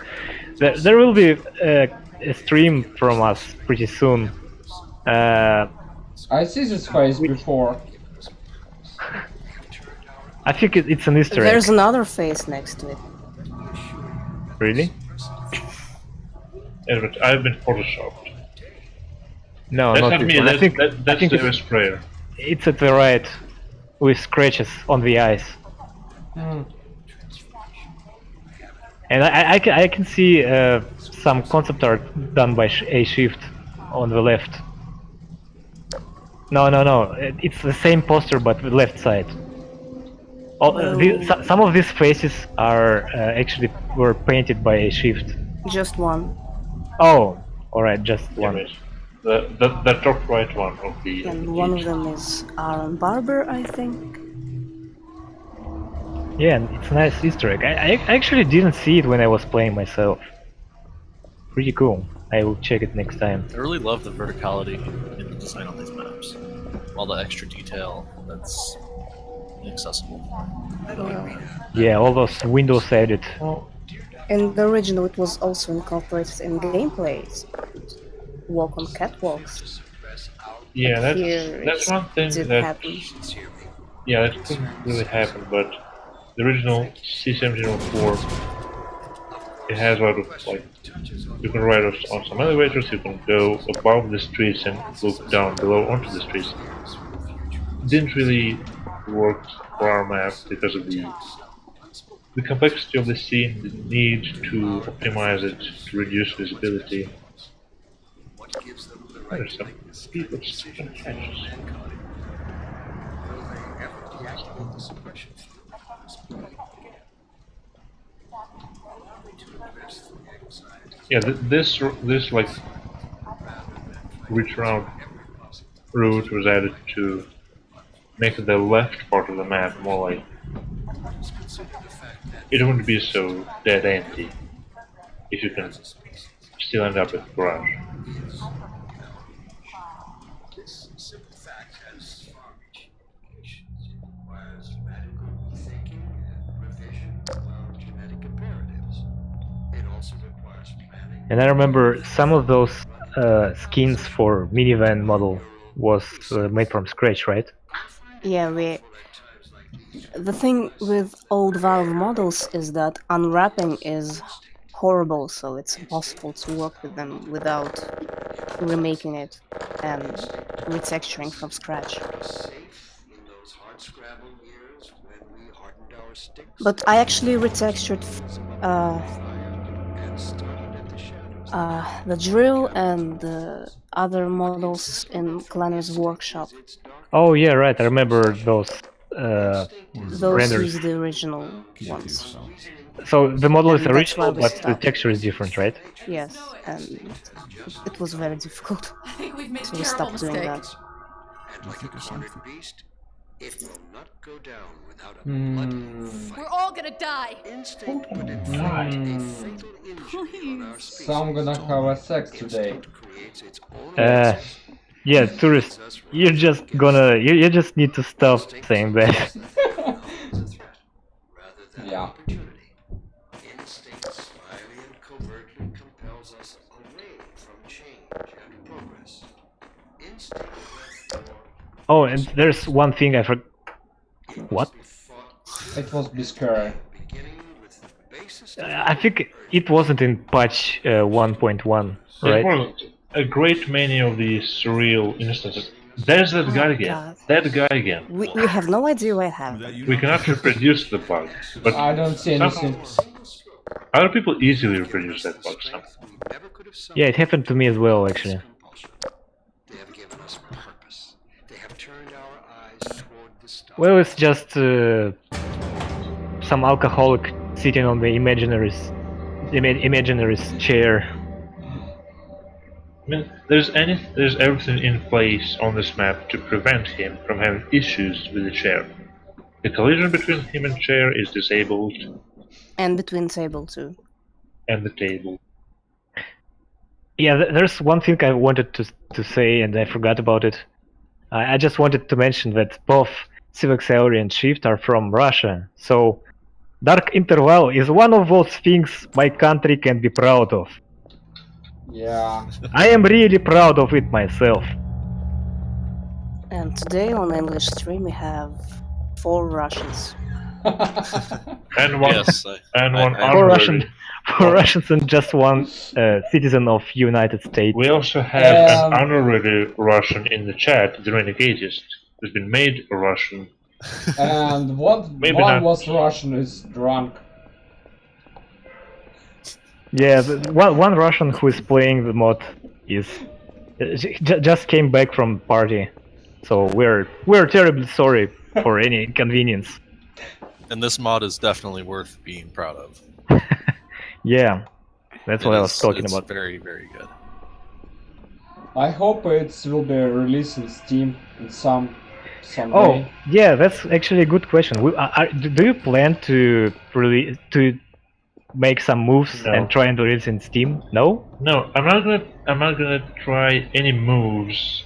There will be a stream from us pretty soon. I see this face before. I think it's an Easter egg. There's another face next to it. Really? Yeah, but I've been photoshopped. No, that's not me. One. That's the it's, sprayer. It's at the right, with scratches on the eyes. And I can see some concept art done by A-Shift on the left. No. It's the same poster, but with left side. Some of these faces are actually were painted by Shift. Just one. Oh, alright, just one. Yes. The top right one of the. And one of them is Aaron Barber, I think. Yeah, and it's a nice Easter egg. I actually didn't see it when I was playing myself. Pretty cool. I will check it next time. I really love the verticality in the design on these maps. All the extra detail that's inaccessible. Yeah, all those windows added. In the original, it was also incorporated in gameplays. Walk on catwalks. Yeah, that's one thing that. Happen. Yeah, it couldn't really happen, but the original C1704, it has a lot of, like, you can ride on some elevators, you can go above the streets and look down below onto the streets. Didn't really work for our map because of the complexity of the scene, the need to optimize it to reduce visibility. There's some people stuck in hatches. Yeah, this like reach around route was added to make the left part of the map more like it wouldn't be so dead empty if you can still end up with the garage. This simple fact has far-reaching implications. It requires radical thinking and revision of genetic imperatives. It also requires planning. And I remember some of those skins for minivan model was made from scratch, right? Yeah, the thing with old Valve models is that unwrapping is horrible, so it's impossible to work with them without remaking it and retexturing from scratch. But I actually retextured the drill and the other models in Clanner's workshop. Oh yeah, right. I remember those. Those use the original ones. So the model is original, but the texture is different, right? Yes, and it was very difficult. I think we've made So we stopped doing that. And like a cornered beast, it will not go down without a bloody fight. We're all gonna die. Instinct would inflict a fatal injury on our species. So I'm gonna have a sex today. Creates its own Yeah, tourist, you just need to stop saying that. Yeah. Instinct slyly and covertly compels us away from change and progress. Instinct, therefore. Oh, and there's one thing I forgot. What? It was Biscary. I think it wasn't in patch 1.1, right? It wasn't. A great many of these surreal instances. There's that guy again. God. That guy again. We have no idea what happened. We cannot reproduce the bug, but I don't see anything. other people easily reproduce that bug somehow. Yeah, it happened to me as well, actually. They have given us purpose. They have turned our eyes toward the stars. Well, it's just some alcoholic sitting on the imaginary chair. I mean, there's everything in place on this map to prevent him from having issues with the chair. The collision between him and chair is disabled. And between table too. And the table. Yeah, there's one thing I wanted to say and I forgot about it. I just wanted to mention that both Cvoxalury and Shift are from Russia, so Dark Interval is one of those things my country can be proud of. Yeah. I am really proud of it myself. And today on English stream we have 4 Russians. And one, Yes, Four Russians and just one citizen of United States. We also have an honorary Russian in the chat, the Renegadist, who's been made a Russian. And one was Russian is drunk. Yeah, one Russian who is playing the mod is just came back from party. So we're terribly sorry for any inconvenience. And this mod is definitely worth being proud of. Yeah, that's what I was talking it's about. Very, very good. I hope it will be released in Steam in some Oh, way. yeah, that's actually a good question. Do you plan to make some moves No. and try and release in Steam? No? No, I'm not gonna try any moves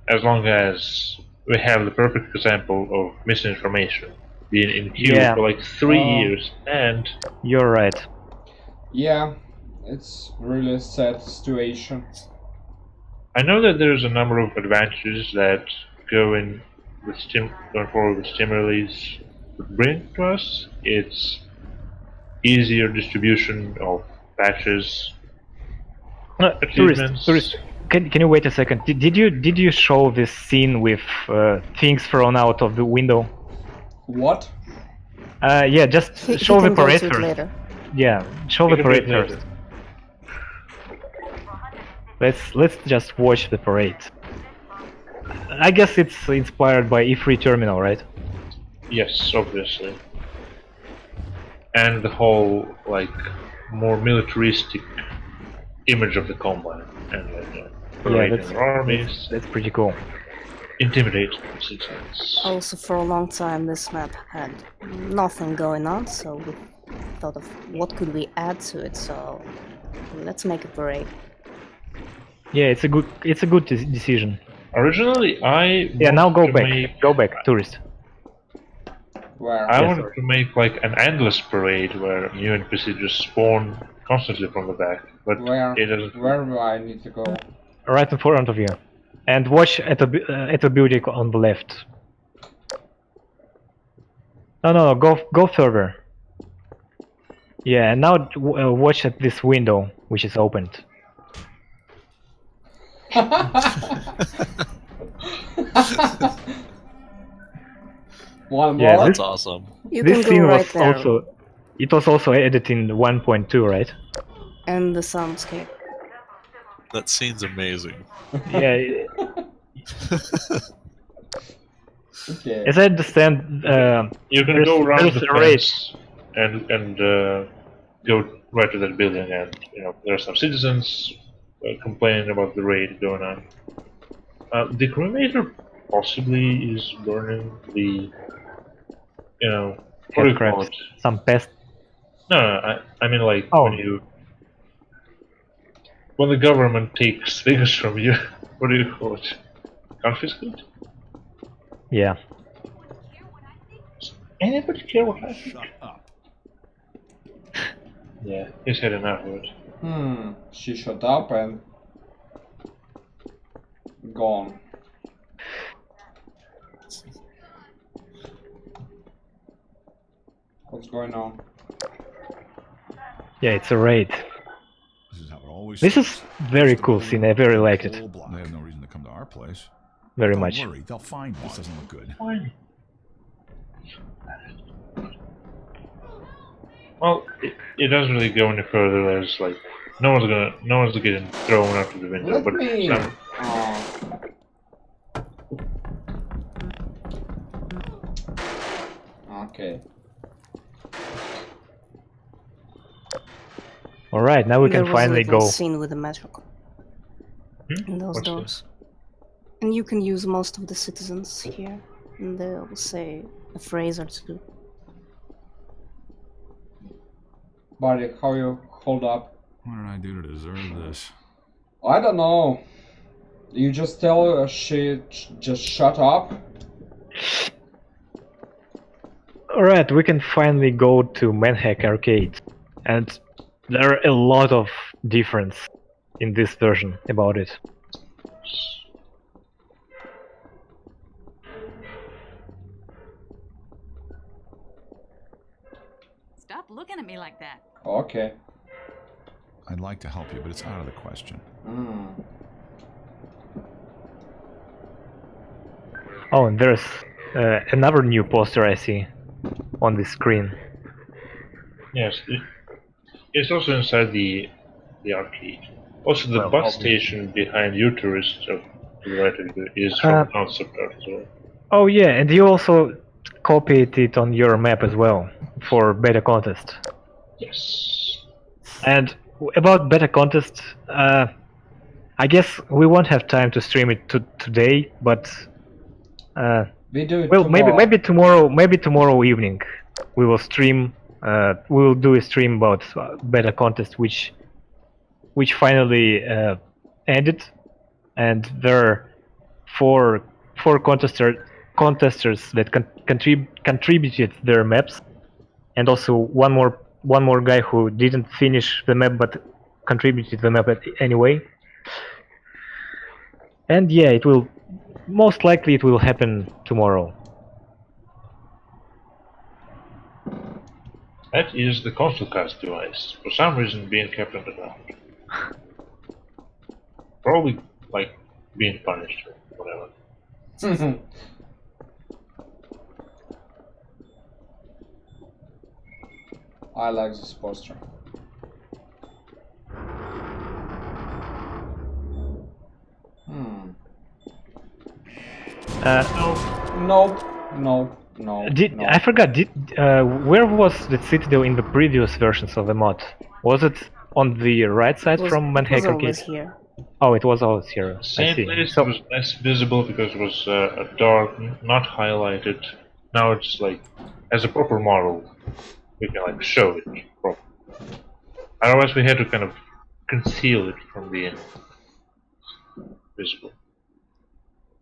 as long as we have the perfect example of misinformation being in queue Yeah. for like 3 years, and You're right. Yeah, it's really a sad situation. I know that there's a number of advantages that going forward with Steam release would bring to us. It's easier distribution of patches, achievements. Tourist, can you wait a second? Did you show this scene with things thrown out of the window? What? Yeah, just show the parade first. Later. Yeah, show the parade first. Let's just watch the parade. I guess it's inspired by E3 Terminal, right? Yes, obviously. And the whole like more militaristic image of the Combine and parading armies. That's pretty cool. Intimidate citizens. Also, for a long time, this map had nothing going on, so we thought of what could we add to it. So let's make a parade. Yeah, it's a good decision. Originally, now go back, tourist. Where? I wanted to make like an endless parade where new NPCs just spawn constantly from the back, but it doesn't. Where do I need to go? Right in front of you, and watch at a building on the left. No, go further. Yeah, and now watch at this window which is opened. One more? Yeah, that's awesome. This scene was also edited in 1.2, right? And the soundscape. That scene's amazing. Yeah. Okay. As I understand, you can go around the fence and go right to that building, and there are some citizens complaining about the raid going on. The cremator possibly is burning the, what do you call it? Some pest. No, I mean like when the government takes things from you, what do you call it? Confiscate? Yeah. Does anybody care what happened? Shut up. Yeah, he's had enough of it. She shut up and gone. What's going on? Yeah, it's a raid. This is how it always. This is very cool scene. I very liked it. They have no reason to come to our place. Very Don't much. worry, they'll find one. This doesn't look good. Fine. Well, it doesn't really go any further. As like, no one's getting thrown out of the window. Let but me. some, Okay. All right, now we can finally go. There was a little scene with the magic in those What's doors. this? And you can use most of the citizens here, and they'll say a phrase or two. Buddy, how you hold up? What did I do to deserve this? I don't know. You just tell her she just shut up? Alright, we can finally go to Manhack Arcade. And there are a lot of difference in this version about it. Stop looking at me like that. Okay. I'd like to help you, but it's out of the question. Oh, and there's another new poster I see on the screen. Yes, it's also inside the arcade. Also, the bus station behind you, tourists, to the right of you is from concept art as well. Oh yeah, and you also copied it on your map as well for beta contest. Yes. And about beta contest, I guess we won't have time to stream it today, but we do it well, tomorrow. maybe tomorrow evening we will stream. We will do a stream about beta contest, which finally ended, and there are four contesters that contributed their maps, and also one more guy who didn't finish the map but contributed the map anyway. And yeah, it will most likely happen tomorrow. That is the console cast device, for some reason being kept underground. Probably like being punished or whatever. I like this poster. Nope. I forgot. Where was the citadel in the previous versions of the mod? Was it on the right side from Manhattan? It was always here. Oh, it was always here. Same place. It was less visible because it was dark, not highlighted. Now it's like as a proper model, we can like show it properly. Otherwise, we had to kind of conceal it from being visible.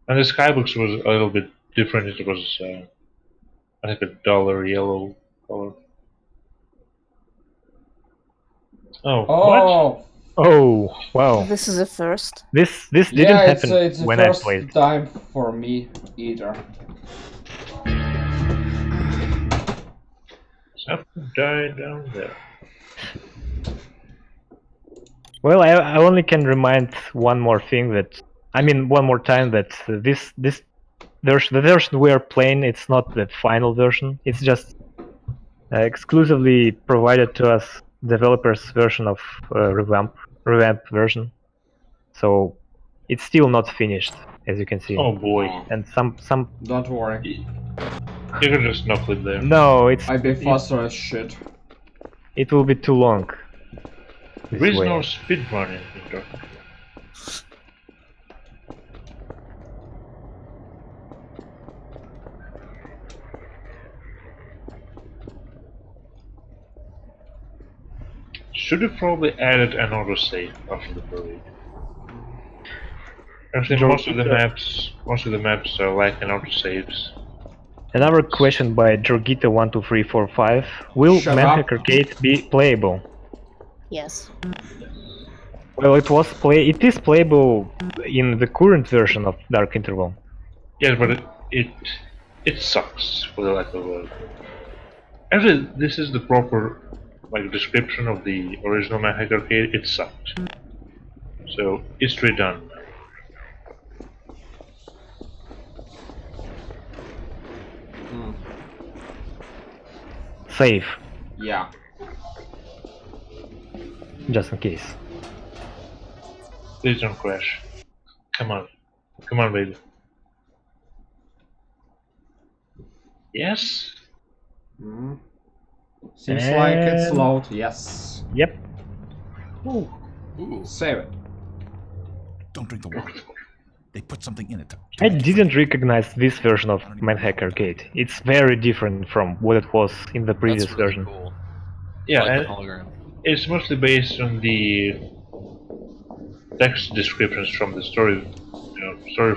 And the skybox was a little bit different. It was, I think, a duller yellow color. Oh, what? Oh, wow. This is a first. This didn't happen it's when I played. It's the first time for me either. Something died down there. Well, I only can remind one more thing one more time that this version, the version we are playing, it's not the final version. It's just exclusively provided to us developers' version of revamped version. So it's still not finished, as you can see. Oh boy! And some. Don't worry. You can just knuckle it there. No, I'd be faster as shit. It will be too long. There is no speedrunning, Victor. Should have probably added an autosave after the parade. Actually, most of the maps are lacking autosaves. Another question by Jorgita12345: will Manhack Arcade be playable? Yes. Well, it is playable in the current version of Dark Interval. Yes, but it sucks, for the lack of a word. Actually, this is the proper description of the original Manhack Arcade. It sucked. So it's redone. Save. Yeah. Just in case. Please don't crash. Come on. Come on, baby. Yes? Seems like it's loud. Yes. Yep. Ooh. Save it. Don't drink the water. They put something in it. I didn't recognize this version of Manhack Arcade. It's very different from what it was in the previous version. Cool. Yeah, like the hologram. It's mostly based on the text descriptions from the story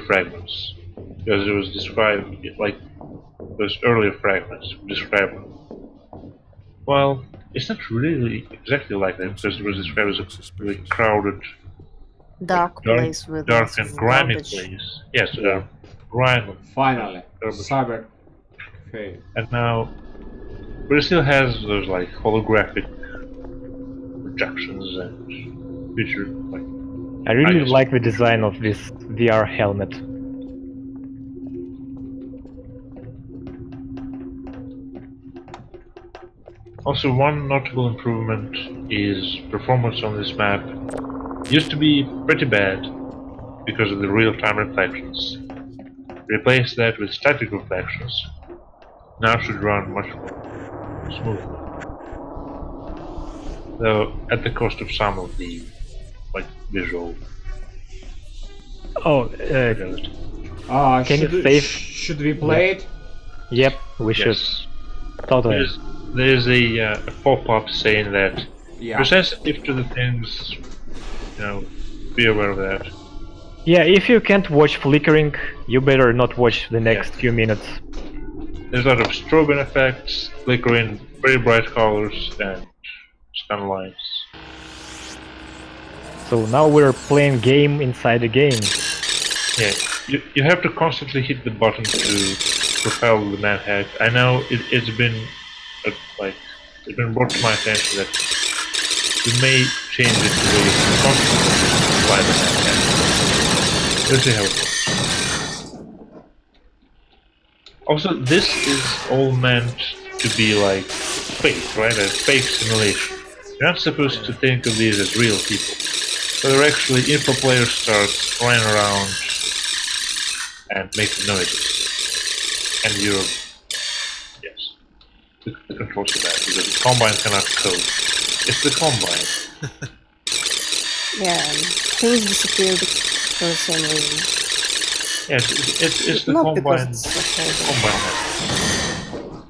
fragments, because it was described like those earlier fragments described. Well, it's not really exactly like that, because it was described as a really crowded, dark place with dark and grimy garbage. place. Yes, grimy. Finally, cyber. Okay. And now, but it still has those holographic projections and future I really like the design of this VR helmet. Also, one notable improvement is performance on this map. Used to be pretty bad, because of the real-time reflections. Replace that with static reflections. Now it should run much more smoothly. Though at the cost of some of the visual. Oh, can you save? Should we play it? Yep, we should. Totally. There's a pop-up saying that Yeah. you're sensitive to the things, be aware of that. Yeah, if you can't watch flickering, you better not watch the next few minutes. There's a lot of strobing effects, flickering, very bright colors, and stun lines. So now we're playing game inside a game. Yeah, you have to constantly hit the button to propel the manhack. I know it's been brought to my attention that we may change it to where you can constantly fly the manhack. Let's see how it works. Also, this is all meant to be like fake, right? A fake simulation. You're not supposed to think of these as real people. But they're actually info players start flying around and making noises. And you're the controls of that, because the Combine cannot code. It's the Combine. Yeah, things disappear for the same reason. Yeah, it's the Not Combine. because it's Combine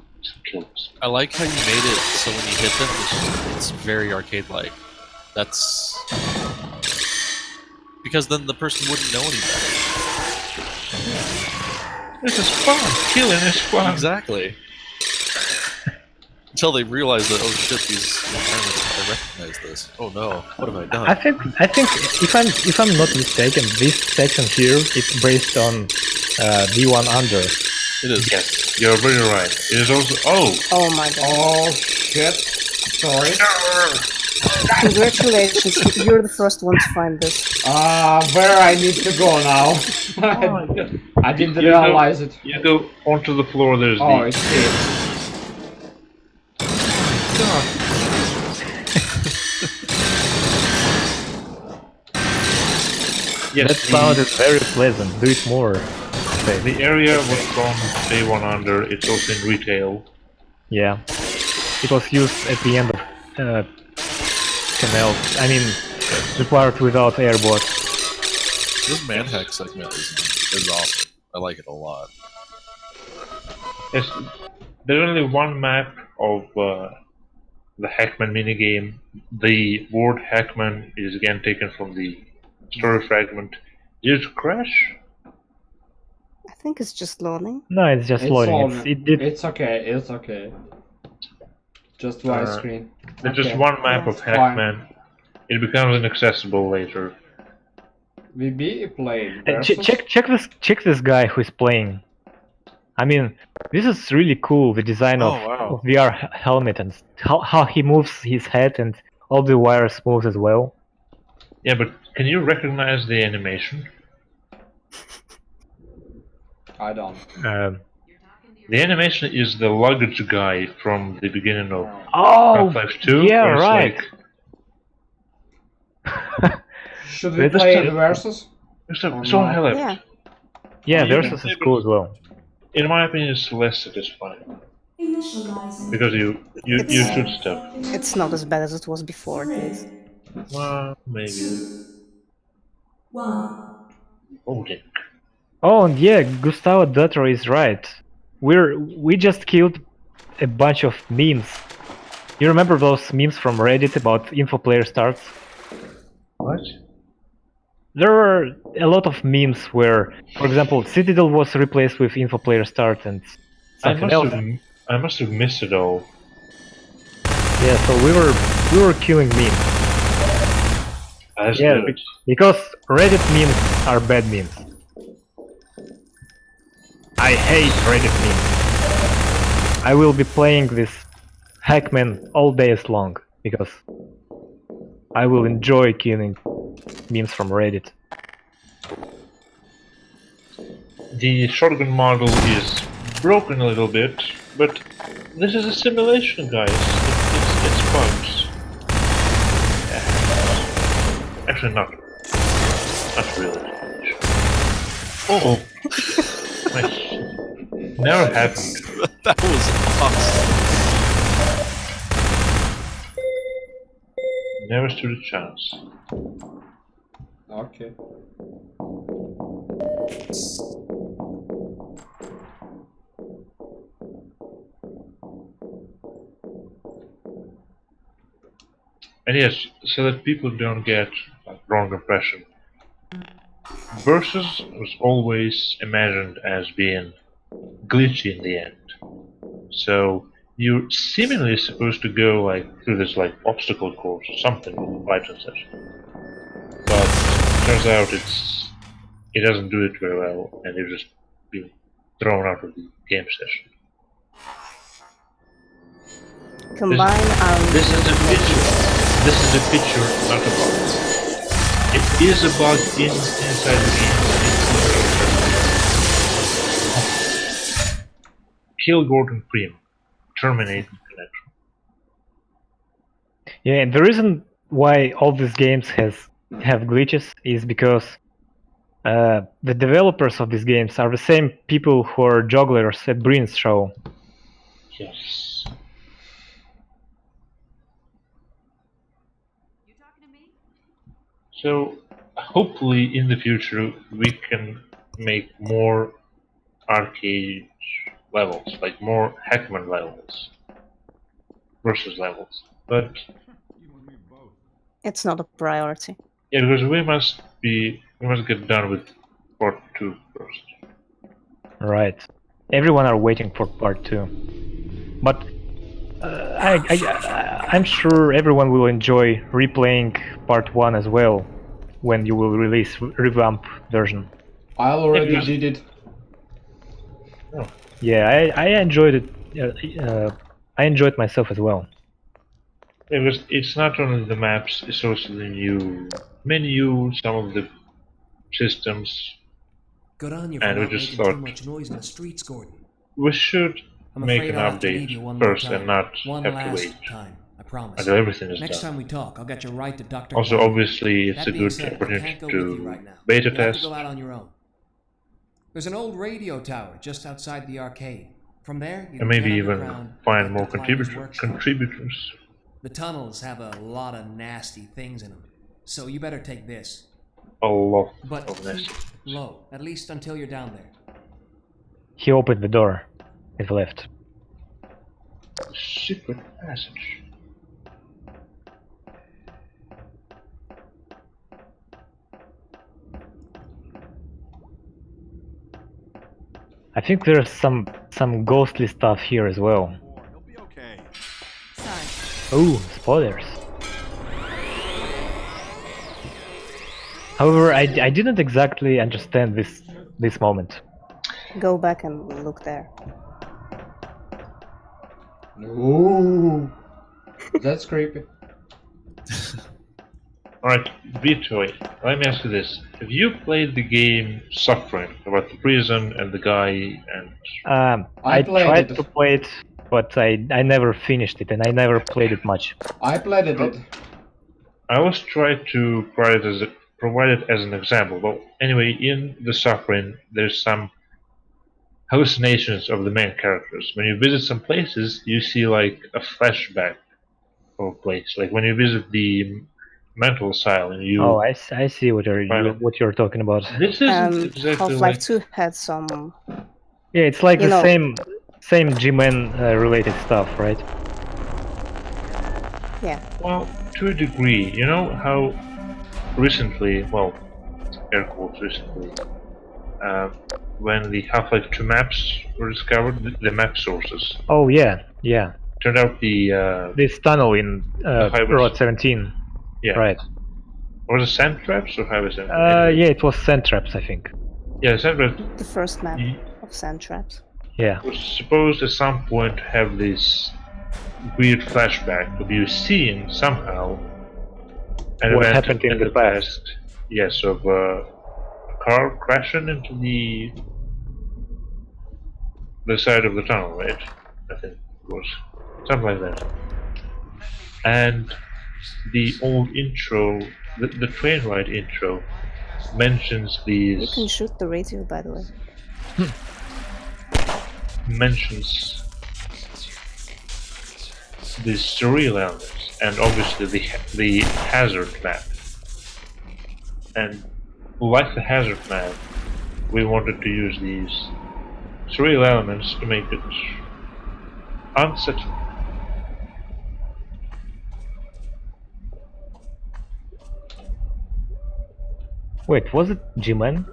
kills. I like how you made it so when you hit them, it's very arcade-like. That's because then the person wouldn't know any better. This is fun. Killing is fun. Exactly. Until they realize that, oh shit, these environments, I recognize this. Oh no, what have I done? I think if I'm not mistaken, this section here is based on V1 Under. It is. Yes, you're very right. It is also. Oh my god. Oh shit. Sorry. Congratulations, you're the first one to find this. Where I need to go now? I didn't realize it. You go onto the floor, there's Oh, it's here. Yes, that sound is very pleasant. Do it more. The area was from Day 1 Under. It's also in retail. Yeah, it was used at the end of Canal. I mean, the part without airbot. This manhack segment is awesome. I like it a lot. Yes, there's only one map of the Hackman minigame. The word Hackman is again taken from the story fragment. Did it crash? I think it's just loading. No, it's just loading. It's okay. It's okay. Just widescreen. There's just one map of Hackman. Fine. It becomes inaccessible later. We be playing. Check this guy who is playing. I mean, this is really cool. The design of VR helmet and how he moves his head and all the wires move as well. Yeah, but can you recognize the animation? I don't. The animation is the luggage guy from the beginning of Half-Life 2. Yeah, right. Should we play the versus? Yeah. Yeah, versus is cool as well. In my opinion, it's less satisfying. Because you shoot stuff. It's not as bad as it was before, at least. Well, maybe. Okay. Oh, and yeah, Gustavo Dutro is right. We just killed a bunch of memes. You remember those memes from Reddit about info player starts? What? There were a lot of memes where, for example, Citadel was replaced with info player start and something else. I must have missed it all. Yeah, so we were killing memes. That's yeah, good. Because Reddit memes are bad memes. I hate Reddit memes. I will be playing this Hackman all days long because I will enjoy killing memes from Reddit. The shotgun model is broken a little bit, but this is a simulation, guys. It's bugs. Yeah. Actually, not really. Oh! Never happened. That was awesome. Never stood a chance. Okay. And yes, so that people don't get wrong impression. Versus was always imagined as being glitchy in the end. So you're seemingly supposed to go through this obstacle course or something with the fighting session. But turns out it doesn't do it very well, and you've just been thrown out of the game session. Combine this is a feature. This is a feature, not a bug. It is a bug inside the game. Kill Gordon Freeman. Terminate the connection. Yeah, and the reason why all these games have glitches is because the developers of these games are the same people who are jugglers at Breen's show. Yes. You talking to me? So hopefully in the future we can make more arcade levels, more Heckman levels versus levels. But it's not a priority. Yeah, because we must get done with part 2 first. Right. Everyone are waiting for part 2. But I'm sure everyone will enjoy replaying part 1 as well when you will release Revamped version. I already did it. Oh. Yeah, I enjoyed it. I enjoyed myself as well. Yeah, because it's not only the maps, it's also the new menu, some of the systems. Good on you for not making too much noise in the streets, Gordon. We should make an update first and not have to wait until everything is done. Next time we talk, I'll get you right to Dr. Also, obviously, it's a good opportunity to beta test. Go out on your own. There's an old radio tower just outside the arcade. From there, you and maybe even find more contributors. The tunnels have a lot of nasty things in them, so you better take this. A lot but of nasty keep low, at least until you're down there. He opened the door and left. Secret passage. I think there's some ghostly stuff here as well. He'll be okay. Sorry. Oh, spoilers. However, I didn't exactly understand this moment. Go back and look there. Ooh, that's creepy. Alright, Vitoy, let me ask you this. Have you played the game Suffering, about the prison and the guy and... I tried to play it, but I never finished it, and I never played it much. I played it. I always try to provide it as an example. Well, anyway, in the Suffering, there's some hallucinations of the main characters. When you visit some places, you see a flashback of a place. Like when you visit the mental asylum, you... Oh, I see what you're talking about. This isn't exactly Half-Life 2 had some... Yeah, it's like the same G-Man related stuff, right? Yeah. Well, to a degree. You know how recently, well, air quotes recently, when the Half-Life 2 maps were discovered, the map sources. Oh yeah, yeah. Turned out this tunnel in Road 17. Yeah. Right. Was it Sand Traps or Highway 17? Yeah, it was Sand Traps, I think. Yeah, Sand Traps. The first map of Sand Traps. Yeah. Was supposed at some point to have this weird flashback of you seeing somehow an what event happened in the past. Yes, of a car crashing into the side of the tunnel, right? I think it was something like that. And the old intro, the train ride intro, mentions these. You can shoot the radio, by the way. Mentions these surreal elements, and obviously the hazard map. And like the hazard map, we wanted to use these surreal elements to make it unsettling. Wait, was it G-Man?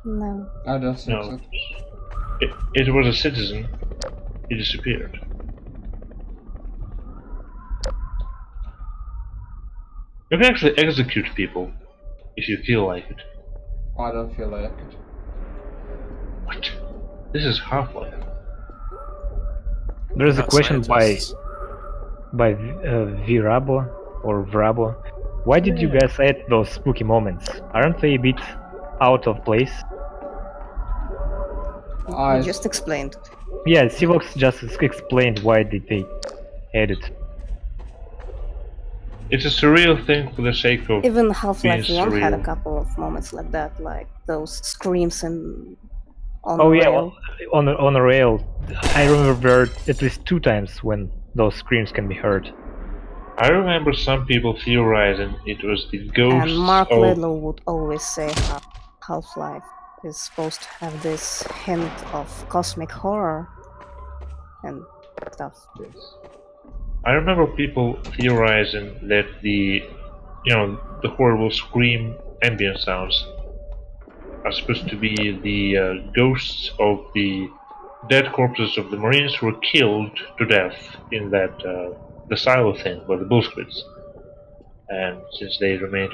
No. I don't think No, so. it was a citizen. He disappeared. You can actually execute people if you feel like it. I don't feel like it. What? This is Half-Life. There's a Not question scientists. by Virabo or Vrabo. Why did you guys add those spooky moments? Aren't they a bit out of place? I just explained. Yeah, Cvox just explained why did they add it. It's a surreal thing for the sake of Even Half-Life being 1 had a surreal. couple of moments like that, like those screams and on Oh the yeah, rail. on a rail. I remember at least 2 times when those screams can be heard. I remember some people theorizing it was the ghosts And Mark of... Lidlow would always say how Half-Life is supposed to have this hint of cosmic horror and stuff. I remember people theorizing that the horrible scream ambient sounds are supposed to be the ghosts of the dead corpses of the Marines who were killed to death in that the silo thing by the bullsquids. And since they remained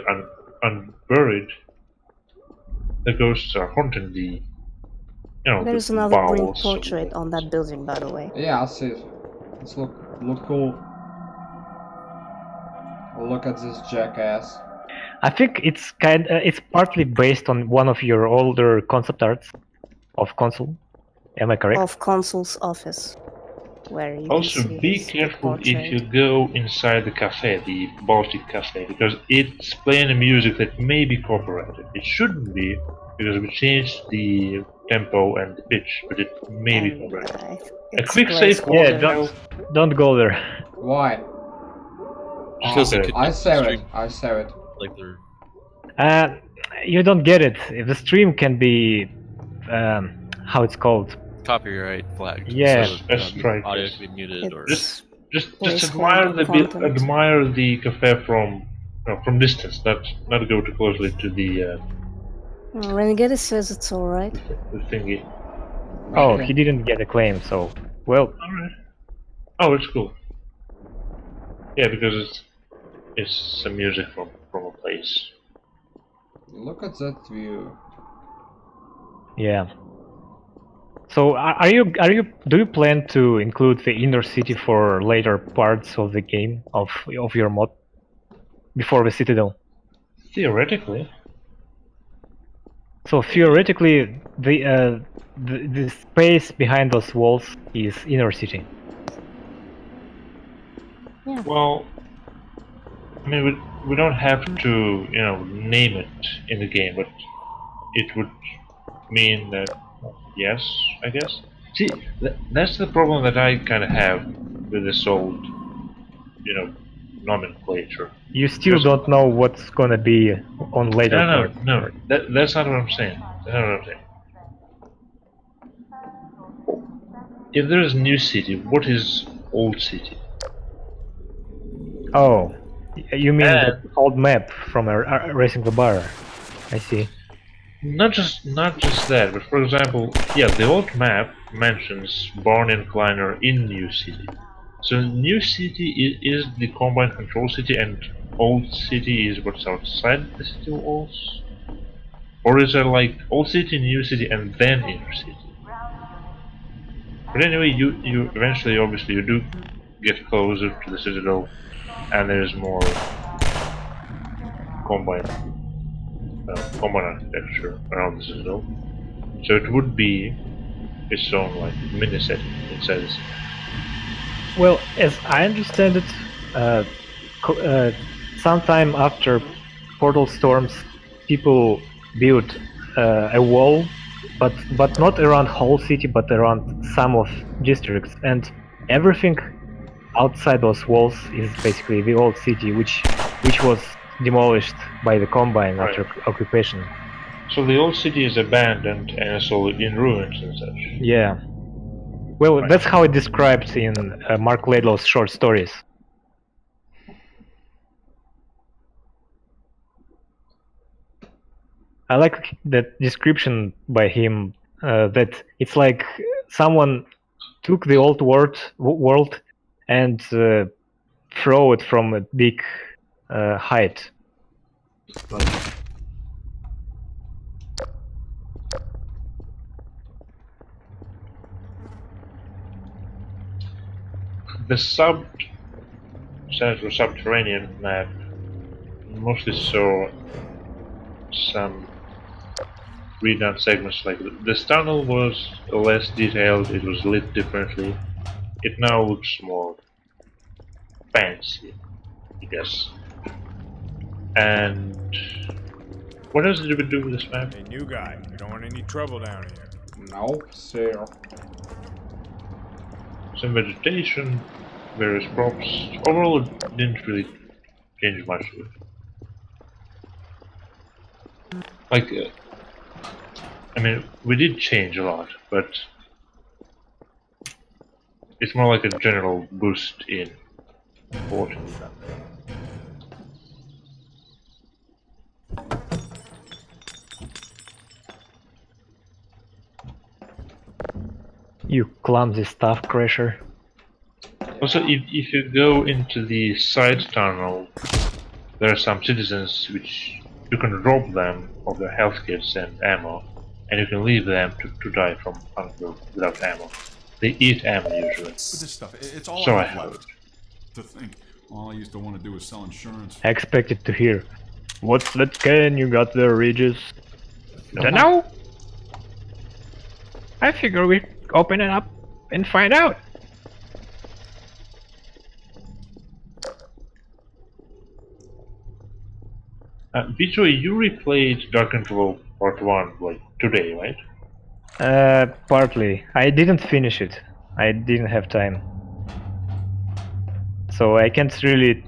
unburied, the ghosts are haunting the There's the another green bowels of portrait on that building, by the way. Yeah, I see it. Let's look cool. Look at this jackass. I think it's it's partly based on one of your older concept arts of console. Am I correct? Of Consul's office, where you Also, can see be his big careful if portrait. you go inside the cafe, the Baltic cafe, because it's playing a music that may be copyrighted. It shouldn't be, because we changed the tempo and the pitch, but it may be copyrighted. A It's quick save placeholder. order. Don't go there. Why? Because it Okay. could I be save it. streamed I save it. like they're You don't get it. The stream can be how it's called. copyright flagged. Yeah. So That's right. audio can be muted or It's Just Placeholder admire content. the cafe from distance, not go too closely to the Renegade says it's alright. the thingy. Oh, Okay. he didn't get a claim, so well. Alright. Oh, it's cool. Yeah, because it's some music from a place. Look at that view. Yeah. So do you plan to include the inner city for later parts of the game of your mod before the Citadel? Theoretically. So theoretically, the space behind those walls is inner city. Yeah. Well, I mean, we don't have to, name it in the game, but it would mean that, yes, I guess. See, that's the problem that I kind of have with this old, nomenclature. You still don't know what's gonna be on later parts. No, that's not what I'm saying. That's not what I'm saying. If there is new city, what is old city? Oh, you mean the old map from Racing the Bar? I see. Not just that, but for example, yeah, the old map mentions Barn Incliner in New City. So New City is the Combine Control City, and Old City is what's outside the city walls? Or is it like Old City, New City, and then Inner City? But anyway, you eventually, obviously, you do get closer to the Citadel, and there's more Combine architecture around the Citadel. So it would be its own like mini setting inside the city. Well, as I understand it, sometime after Portal Storms people built a wall, but not around whole city, but around some of districts, and everything outside those walls is basically the old city, which was demolished by the Combine after occupation. So the old city is abandoned and it's all in ruins and such. Yeah. Well, that's how it described in Mark Laidlaw's short stories. I like that description by him, that it's like someone took the old world and throw it from a big height. The central subterranean map mostly saw some redone segments. Like this tunnel was less detailed, it was lit differently. It now looks more fancy, I guess. And what else did we do with this map? Hey, new guy, you don't want any trouble down here. No, sir. Some vegetation, various props. Overall, it didn't really change much to it. Like, I mean, we did change a lot, but it's more like a general boost in porting. You clumsy stuff crasher. Also, if you go into the side tunnel, there are some citizens which you can rob them of their health kits and ammo, and you can leave them to die from hunger without ammo. They eat ammo usually. But this stuff, it's all So I I have have left. To think, all I used to want to do was sell insurance. I expected to hear, "What's that can you got there, Regis?" No. Dunno. I figure we open it up and find out. Vito, you replayed Dark Interval Part 1 like today, right? Partly. I didn't finish it. I didn't have time. So I can't really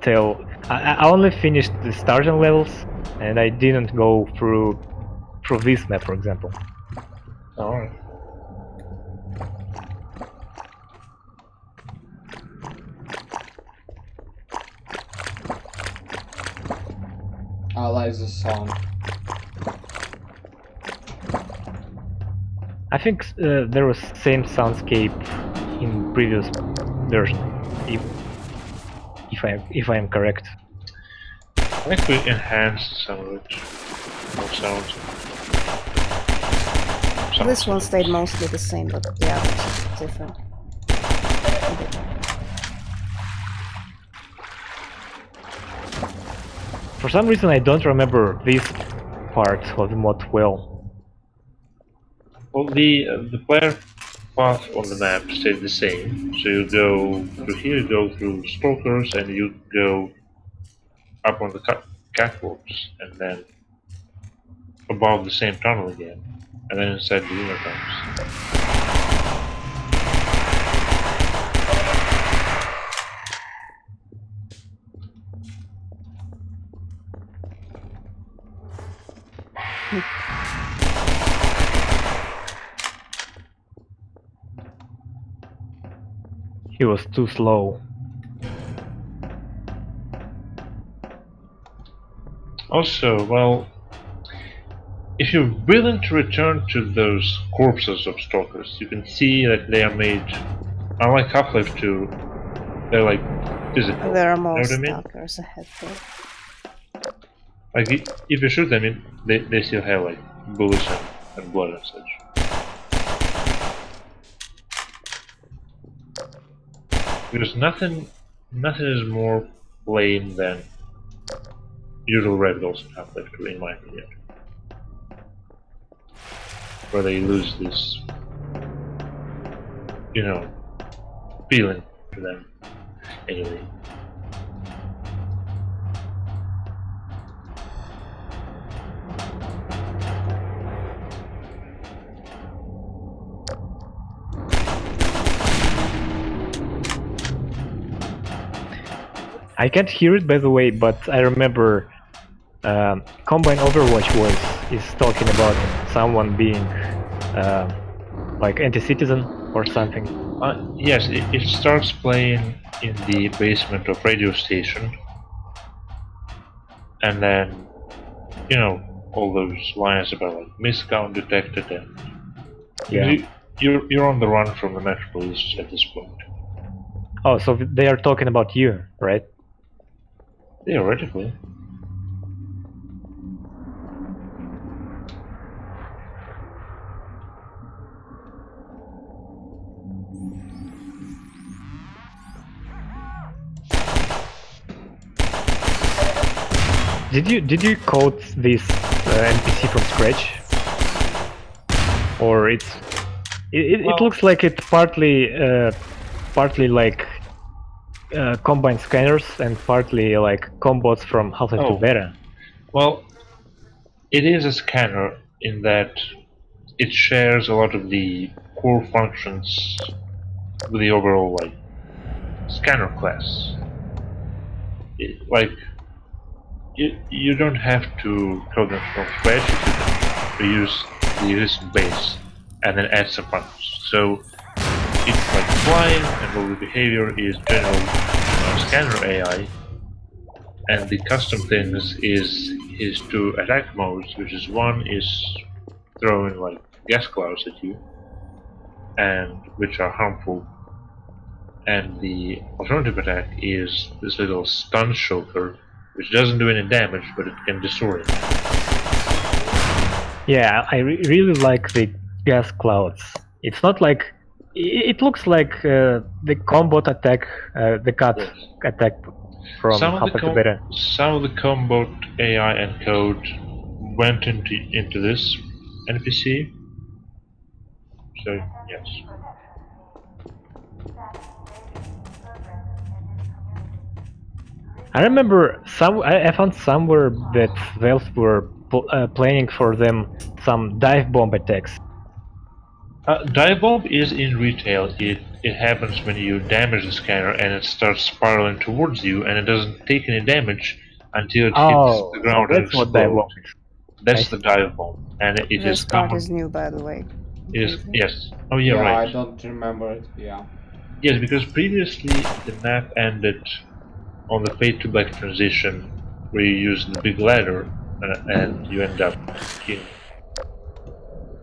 tell. I only finished the starting levels, and I didn't go through this map, for example. Alright. I like the song. I think there was same soundscape in previous version, if I am correct. I think we enhanced some of it. More sounds. This one stayed mostly the same, but the others different. For some reason, I don't remember this part of the mod well. Well, the player path on the map stayed the same. So you go through here, you go through stalkers, and you go up on the catwalks, and then above the same tunnel again, and then inside the lunar tunnels. He was too slow. Also, well, if you're willing to return to those corpses of stalkers, you can see that they are made, unlike Half-Life 2, they're like physical. There are more you know what I mean? stalkers ahead though. Like, if you shoot them, they still have like bullets and blood and such. Because nothing is more lame than usual ragdolls in Half-Life 2, in my opinion. Where they lose this, you know, feeling to them. Anyway. I can't hear it, by the way, but I remember Combine Overwatch is talking about someone being like anti-citizen or something. Yes, it starts playing in the basement of radio station, and then, you know, all those lines about like miscount detected, and you're on the run from the Metro Police at this point. Oh, so they are talking about you, right? Theoretically. Did you code this NPC from scratch, or it looks like it's partly like combine scanners and partly like combots from Half-Life 2 Beta? Well, it is a scanner in that it shares a lot of the core functions with the overall like scanner class. You don't have to code them from scratch. You can use the existing base and then add some functions. So it's like flying, and all the behavior is general scanner AI, and the custom things is his two attack modes, which is one is throwing like gas clouds at you, and which are harmful, and the alternative attack is this little stun choker, which doesn't do any damage, but it can disorient. Yeah, I really like the gas clouds. It's not like it looks like the combo attack, the cut attack from Half-Life 2 Beta. Some of the combo AI and code went into this NPC. So yes. I remember I found somewhere that Valve were planning for them some dive bomb attacks. Dive bomb is in retail. It happens when you damage the scanner and it starts spiraling towards you, and it doesn't take any damage until it hits the ground and explodes. Dive bomb is. That's the dive bomb, and it this is part is new, by the way. Yes. Oh yeah, right. I don't remember it. Yeah. Yes, because previously the map ended on the Fade to Black transition, where you use the big ladder and you end up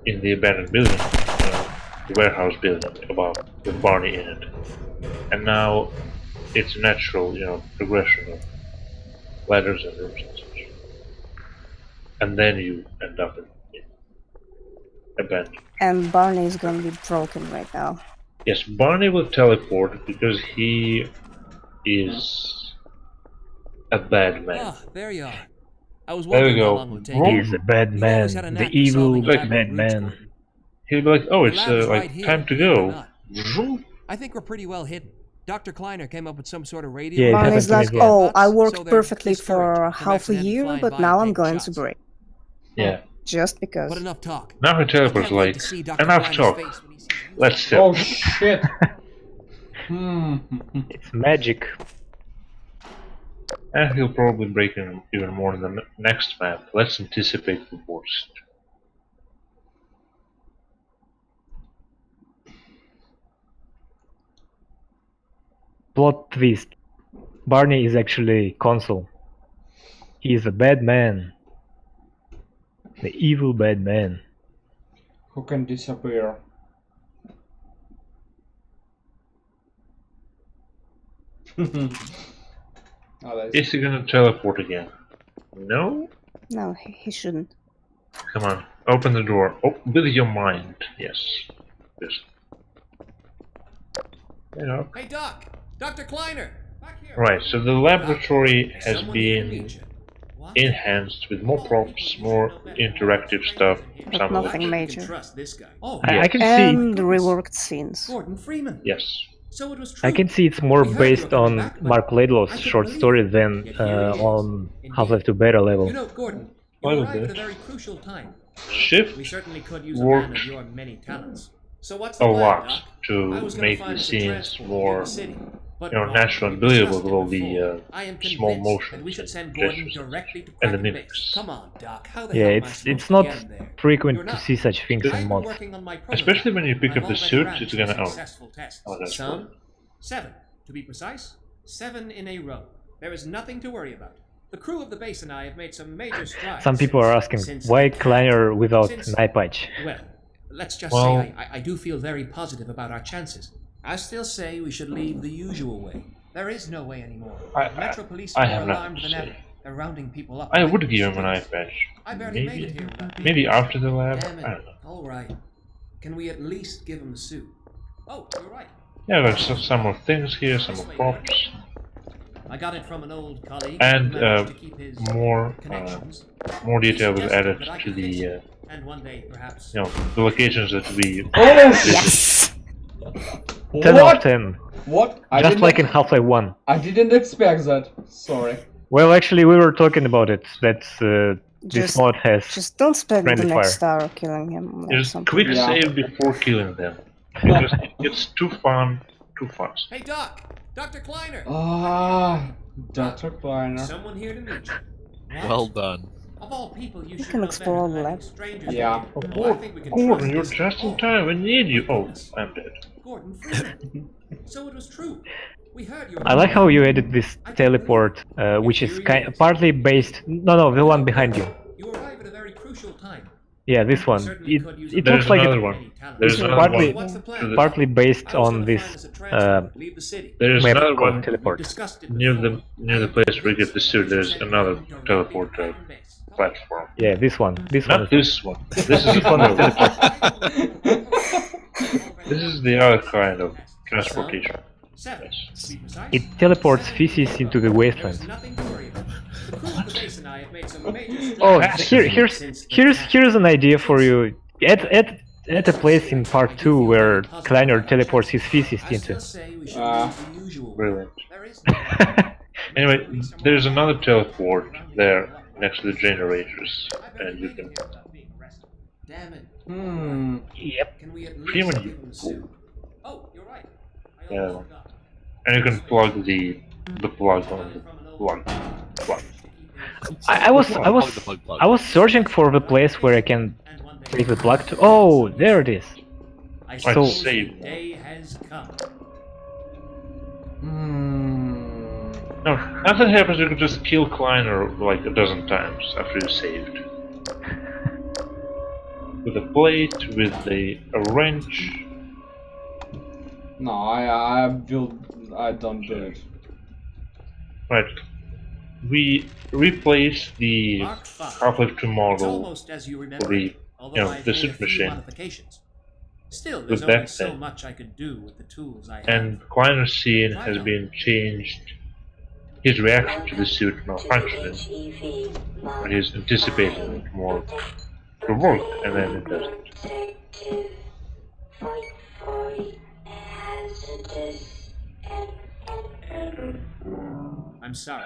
in the abandoned building, the warehouse building above, with Barney in it. And now it's a natural, progression of ladders and rooms and such. And then you end up in abandoned. And Barney is gonna be broken right now. Yes, Barney will teleport because he is a bad man. Ah, there you are. I was There we wondering how go. long it would take. He's a bad man, the evil bad man. He'll be like, oh, it's time to go. I think we're pretty well hidden. Dr. Kleiner came up with some sort of radio. Yeah, Barney's like, again. oh, I worked So they're perfectly discouraged. for Come half a back and year, flying but by now and I'm take going shots. to break. Yeah. Just because. But enough talk. Now he teleports Can't wait like, to see Dr. enough Kleiner's talk. face when he sees you. Let's Oh tell. shit! It's magic. And he'll probably break in even more in the next map. Let's anticipate the worst. Plot twist. Barney is actually Consul. He is a bad man. The evil bad man. Who can disappear? Is he gonna teleport again? No? No, he shouldn't. Come on, open the door. Oh, with your mind. Yes. Yes. Hey, Doc! Dr. Kleiner! Back here! Right, so the laboratory has Someone here to been meet you. What? enhanced with more props, more interactive stuff. But Some of it. nothing major. Trust this guy. Oh, I can see. And reworked scenes. Gordon Freeman. Yes. So it was true. I can see it's more We heard based you were coming on back, but Mark Laidlaw's I couldn't short believe story it. than Yet here he is. on Indeed. Half-Life 2 Beta level. You know, Gordon, Quite you a arrived at a bit. very crucial time. Shift We certainly could use a worked man of your many talents. So what's a the plan, lot Doc? I to was gonna make find the some scenes transport near more the city. But natural and believable with all the small motions we should send and Gordon gestures directly to and the Kraken mimics. Base. Come on, Doc. How the Yeah, hell am I it's supposed not to get him there? frequent You're to not. see such things in I've been mods. working on my prototype. Especially when you pick I've up the already suit, ran it's two gonna successful tests. that's Some 7, to be precise. 7 in a row. There is nothing to worry about. The crew of the base and I have made some major strides. Some people are asking, why Kleiner without an eye patch? Well, let's just say I do feel very positive about our chances. I still say we should leave the usual way. There is no way anymore. Metro Police are more alarmed than ever. They're rounding people up. I would give him an eye patch. I barely made it here without Maybe after the lab. Damn it. I don't know. All right. Can we at least give him the suit? Oh, you're right. Yeah, there's some more things here, some more props. I got it from an old colleague. And more detail was Suggested added that I to could the fix it. And one day, perhaps. the locations that we. Oh Yes! 10 out of 10. What? Just like in Half-Life 1. I didn't expect that. Sorry. Well, actually, we were talking about it. That this mod has. Just don't spend the friendly next fire. hour killing him. or There's something. quick save before killing them. Because it's too fast. Hey, Doc! Dr. Kleiner! Ah, Dr. Kleiner. Someone here to meet you. Well done. Of all people, you should can know explore better the than lab. strangers. Yeah. Well, I think we can Gordon, trust you're this. just in time. We need you. Oh, I'm dead. Gordon Freeman. So it was true. We heard you. I like how you added this teleport, which is partly based. No, the one behind you. You arrive at a very crucial time. Yeah, this one. It There's looks like another it's one. There's another partly one. partly based on this Leave the city. There's map another called one teleport. Discussed it near before. the place where you get the suit. There's another teleport platform. Yeah, this one. This one. Not this one. This is another one. This is the other kind of transportation. 7. To be precise. It teleports feces into the wastelands. There's nothing to worry about. The crew of the base and I have made some major Oh, strides here's an idea for you. At a place in part 2 where Kleiner teleports his feces I still into. say we should leave the usual way. Brilliant. There is Anyway, there's another teleport there next to the generators, and you can. Damn it. Yep. Can we at Pretty least much give him the suit? Oh, you're right. I Yeah. almost forgot. And you can plug the plug on the plug. I was searching for the place where I can take the plug to. Oh, there it is. I So- suppose save. the day has come. No, nothing happens. You can just kill Kleiner like a dozen times after you saved. With a plate, with a wrench. No, I don't do it. Right. We replace the Mark 5. Half-Life 2 It's model almost as you remember, the although I've the made a suit few machine modifications. Still, with there's only that so thing. much I could do with the tools I have. And Kleiner's scene has been changed. His reaction to the suit malfunctioning, but he's anticipating it more to work, and then it doesn't. I'm sorry.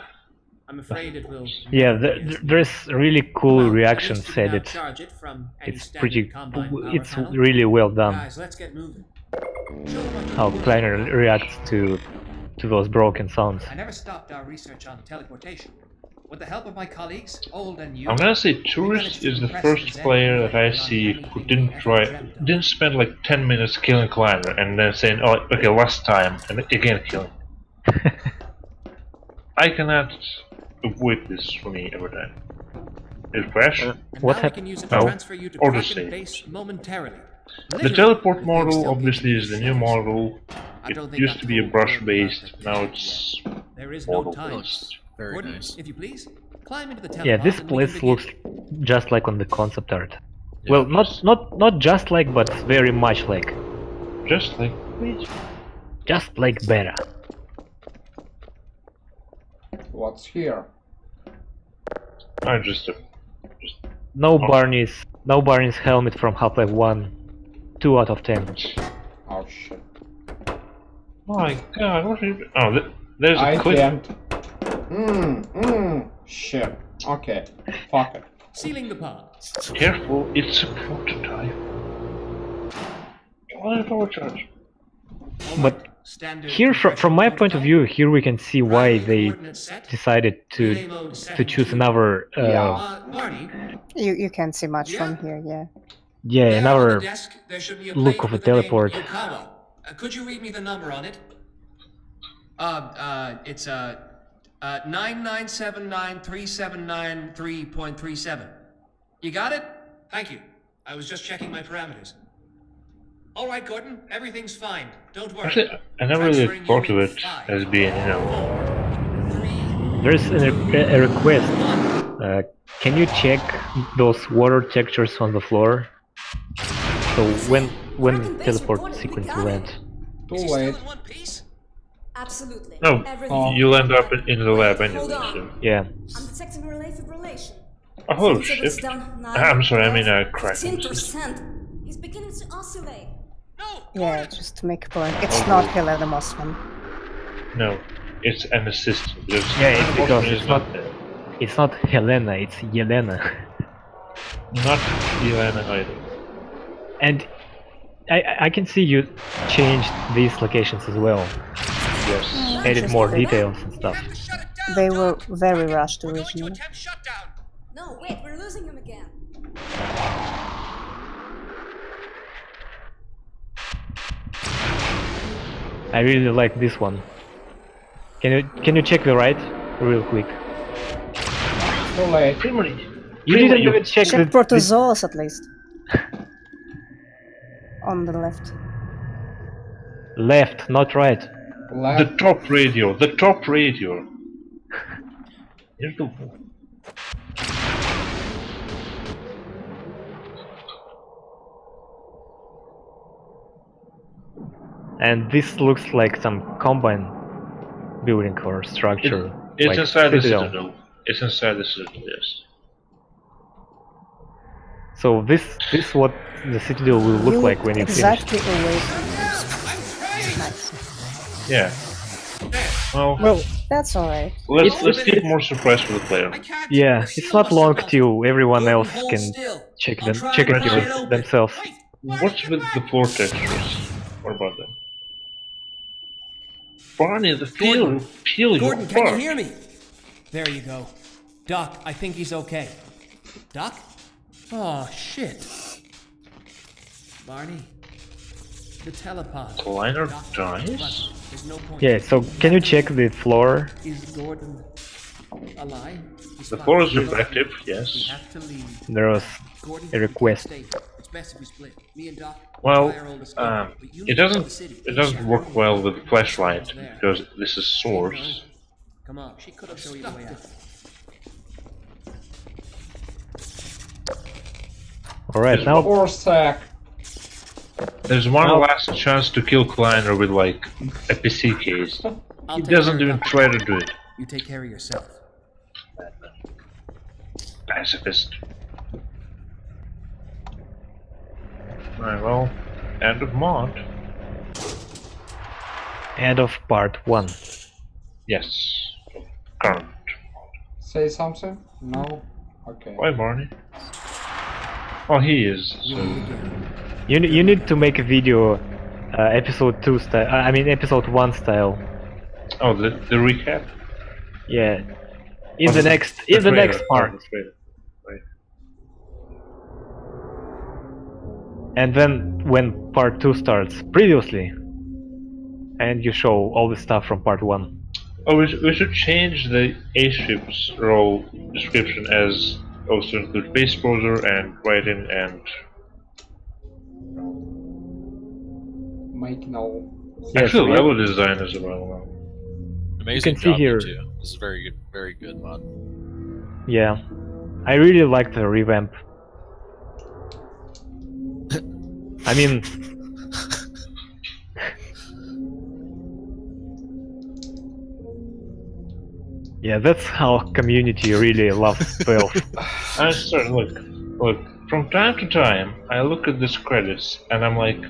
I'm afraid it will. Yeah, there's really cool Well, at reactions least you can now added. charge it from any It's standard pretty. combine power It's panel. really well done. Guys, let's get moving. Show them what How you can do. Kleiner reacts to those broken sounds. I never stopped our research on teleportation. With the help of my colleagues, old and new, I'm gonna say Tourist is the first player that I see who didn't spend like 10 minutes killing Kleiner and then saying, oh, okay, last time, and again killing. I cannot avoid this for me every time. It crash. and What now we happened? can use it No. to transfer you to Or the Kraken same. base momentarily. The Literally, teleport with model still obviously keeping is the you new safe. model. I It don't think used that to be a tool brush will based, work now yet. it's There is no model time. based. Very Gordon, nice. if you please, climb into the Yeah, telepod this and we can place begin. looks just like on the concept art. Yeah. Well, not just like, but very much like. Just like Just like better. What's here? I just No Barney's helmet from Half-Life 1. 2 out of 10. Oh shit. my god, what are you doing? Oh, there's a I clip. can't. Shit. Okay. Fuck it. Sealing the pod. Careful, it's a prototype. Why overcharge? But Here, from my point of view, here we can see why they decided to choose another. You can't see much from here, yeah. Yeah, another look of a teleport. Could you read me the number on it? It's 9979379.37. You got it? Thank you. I was just checking my parameters. All right, Gordon. Everything's fine. Don't worry. Actually, I never really thought of it as being, you know. There's a request. Can you check those water textures on the floor? So when teleport sequence ends. Too late. Absolutely. No, you'll end up in the lab anyway. So. Yeah. I'm detecting relay fibrillation. Oh shit! I'm sorry, I mean cracking. 15%. He's beginning to oscillate. Yeah, just to make a point. It's not Helena Mossman. No, it's an assistant. Yeah, it's because it's not Helena, it's Yelena. Not Yelena either. And I can see you changed these locations as well. Yes. Added more details and stuff. They were very rushed originally. No, wait, we're losing him again. I really like this one. Can you check the right real quick? Too late. You didn't even check the protozoals at least. On the left. Left, not right. Left. The top radio. The top radio. Here's the. And this looks like some combine building or structure. It's like inside the citadel. It's inside the citadel, yes. So this what the citadel will look like when you exactly finish. Away from nice. Yeah. Well, that's alright. Let's get more surprise for the player. Yeah, it's not long till everyone else can check it themselves. What's with the floor textures? What about them? Barney, the field peel you Gordon, apart. can you hear me? There you go. Doc, I think he's okay. Doc? Oh, shit. Barney, the telepod. Kleiner dies? No point. Yeah, so can you check the floor? Is Gordon alive? The floor is reflective, yes. There was a request. Well, it doesn't work well with the flashlight because this is source. Come on, she could have shown you the way out. Alright, now there's one last chance to kill Kleiner with like a PC case. He doesn't even try to do it. You take care of yourself. Pacifist. Right, well, end of mod. End of part 1. Yes. Current. Say something? No? Okay. Why Barney? Oh, he is. So. You need to make a video, episode 2 style. I mean episode 1 style. Oh, the recap. Yeah. In the next part. Right. And then when part 2 starts, previously, and you show all the stuff from part 1. Oh, we should change the A-ship's role description as also include base browser and writing and Mike, no. Actually, level design as well. Amazing you can see here. Too. This is very good mod. Yeah, I really like the revamp. I mean, yeah, that's how community really loves Valve. Look. From time to time, I look at these credits and I'm like,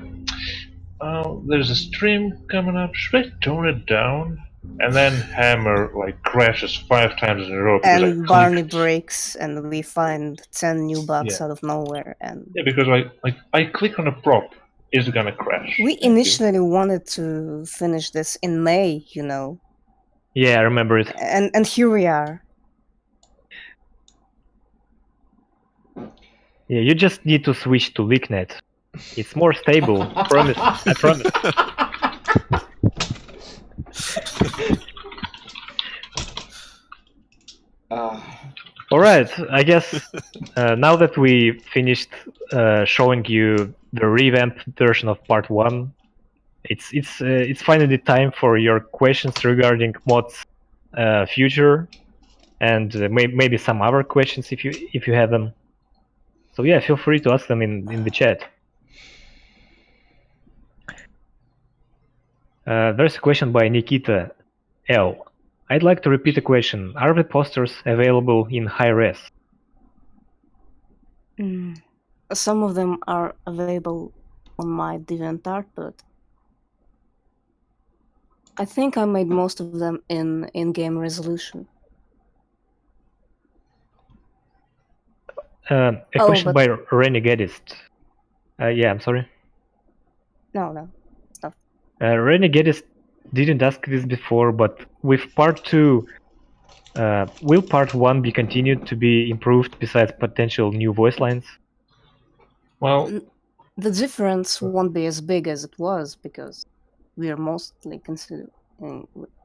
oh, there's a stream coming up. Should I tone it down? And then Hammer like crashes 5 times in a row. And Barney breaks, and we find 10 new bugs out of nowhere. And yeah, because I click on a prop is gonna crash. We initially wanted to finish this in May, you know. Yeah, I remember it. And here we are. Yeah, you just need to switch to LeakNet. It's more stable. I promise. I promise. Alright, I guess now that we finished showing you the revamped version of part 1, it's finally time for your questions regarding mods future, and maybe some other questions if you have them. So yeah, feel free to ask them in the chat. There's a question by Nikita L. I'd like to repeat the question. Are the posters available in high res? Some of them are available on my DeviantArt, but I think I made most of them in in-game resolution. A question by Renegadist. Yeah, I'm sorry. No. Stop. Renegadist didn't ask this before, but with part 2, will part 1 be continued to be improved besides potential new voice lines? Well, the difference won't be as big as it was because we are mostly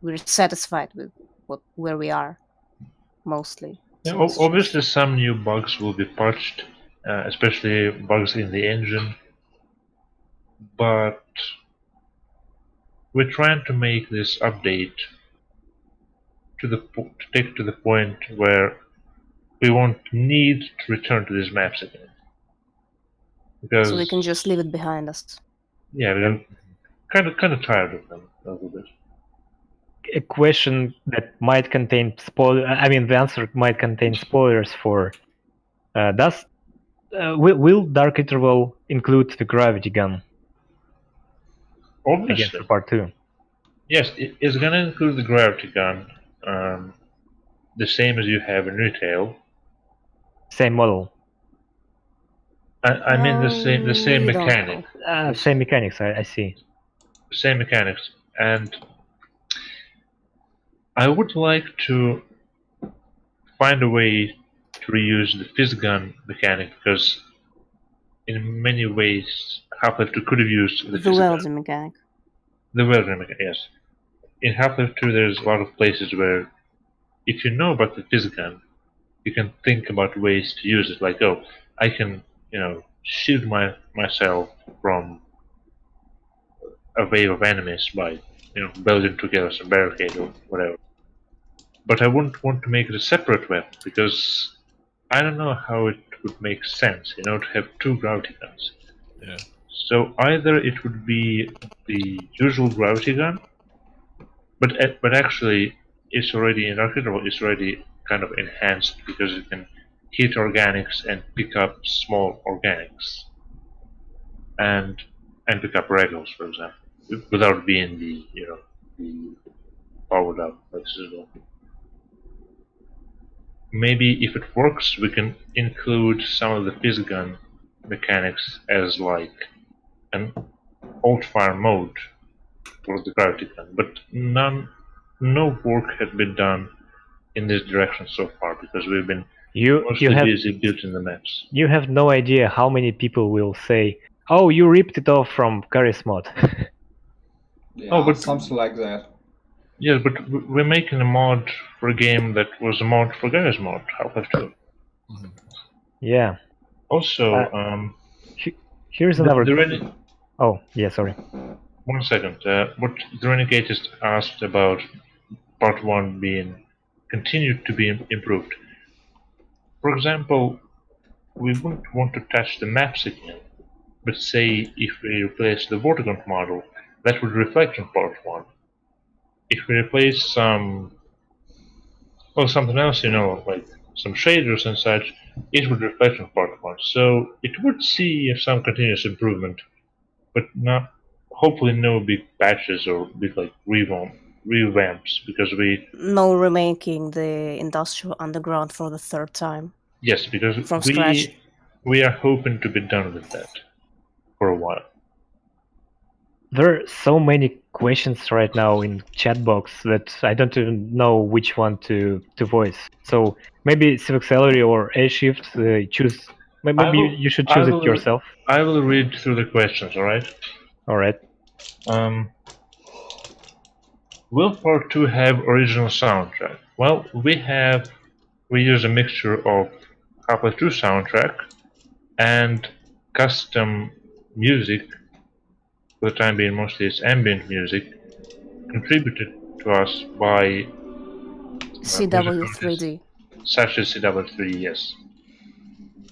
we're satisfied with where we are, mostly. Yeah, obviously, some new bugs will be patched, especially bugs in the engine. But we're trying to make this update to take to the point where we won't need to return to these maps again. Because, so we can just leave it behind us. Yeah, we're kind of tired of them a little bit. A question that might contain the answer might contain spoilers for. Will Dark Interval include the gravity gun? Obviously. Again, for part 2. Yes, it's gonna include the gravity gun, the same as you have in retail. Same model. I mean the same mechanic. Same mechanics. I see. Same mechanics, and I would like to find a way to reuse the fizz gun mechanic because, in many ways, Half-Life 2 could have used the fizz welding mechanic. The welding mechanic, yes. In Half-Life 2, there's a lot of places where, if you know about the fizz gun, you can think about ways to use it. Like, oh, I can, shield myself from a wave of enemies by, welding together some barricade or whatever. But I wouldn't want to make it a separate weapon because I don't know how it would make sense, to have 2 gravity guns. Yeah. So either it would be the usual gravity gun, but actually it's already in Dark Interval. It's already kind of enhanced because you can hit organics and pick up small organics, and pick up regulars, for example, without being the powered up like Sizzle. Maybe if it works, we can include some of the fizz gun mechanics as like an alt-fire mode for the gravity gun, but no work had been done in this direction so far because we've been mostly busy building the maps. You have no idea how many people will say, "Oh, you ripped it off from Garry's mod." Yeah, but something like that. Yes, but we're making a mod for a game that was a mod for Garry's mod, Half-Life 2. Mm-hmm. Yeah. Also, here's another. Oh, yeah, sorry. 1 second. What the Renegadist asked about part 1 being continued to be improved. For example, we wouldn't want to touch the maps again, but say if we replace the Vortigaunt model, that would reflect on part 1. If we replace something else, like some shaders and such, it would reflect on part 1. So it would see some continuous improvement, but hopefully no big patches or big like revamps because no remaking the Industrial Underground for the 3rd time. Yes, because from scratch. We are hoping to be done with that for a while. There are so many questions right now in chat box that I don't even know which one to voice. So maybe Cvoxalury or A Shift, choose. Maybe you should choose it yourself. I will read through the questions. All right. All right. Will Part 2 have original soundtrack? Well, we use a mixture of Half-Life 2 soundtrack and custom music. For the time being, mostly it's ambient music, contributed to us by CW3D. Such as CW3D, yes.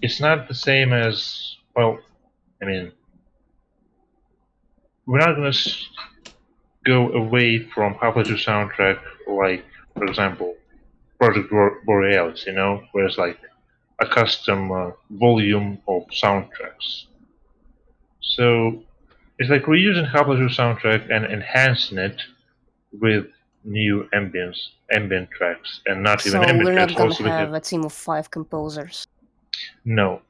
It's not the same as, well, I mean, we're not going to go away from Half-Life 2 soundtrack like, for example, Project Borealis, where it's like a custom volume of soundtracks. So it's like we're using Half-Life 2 soundtrack and enhancing it with new ambient tracks, and not even ambient tracks. So we're not gonna have a team of 5 composers. No,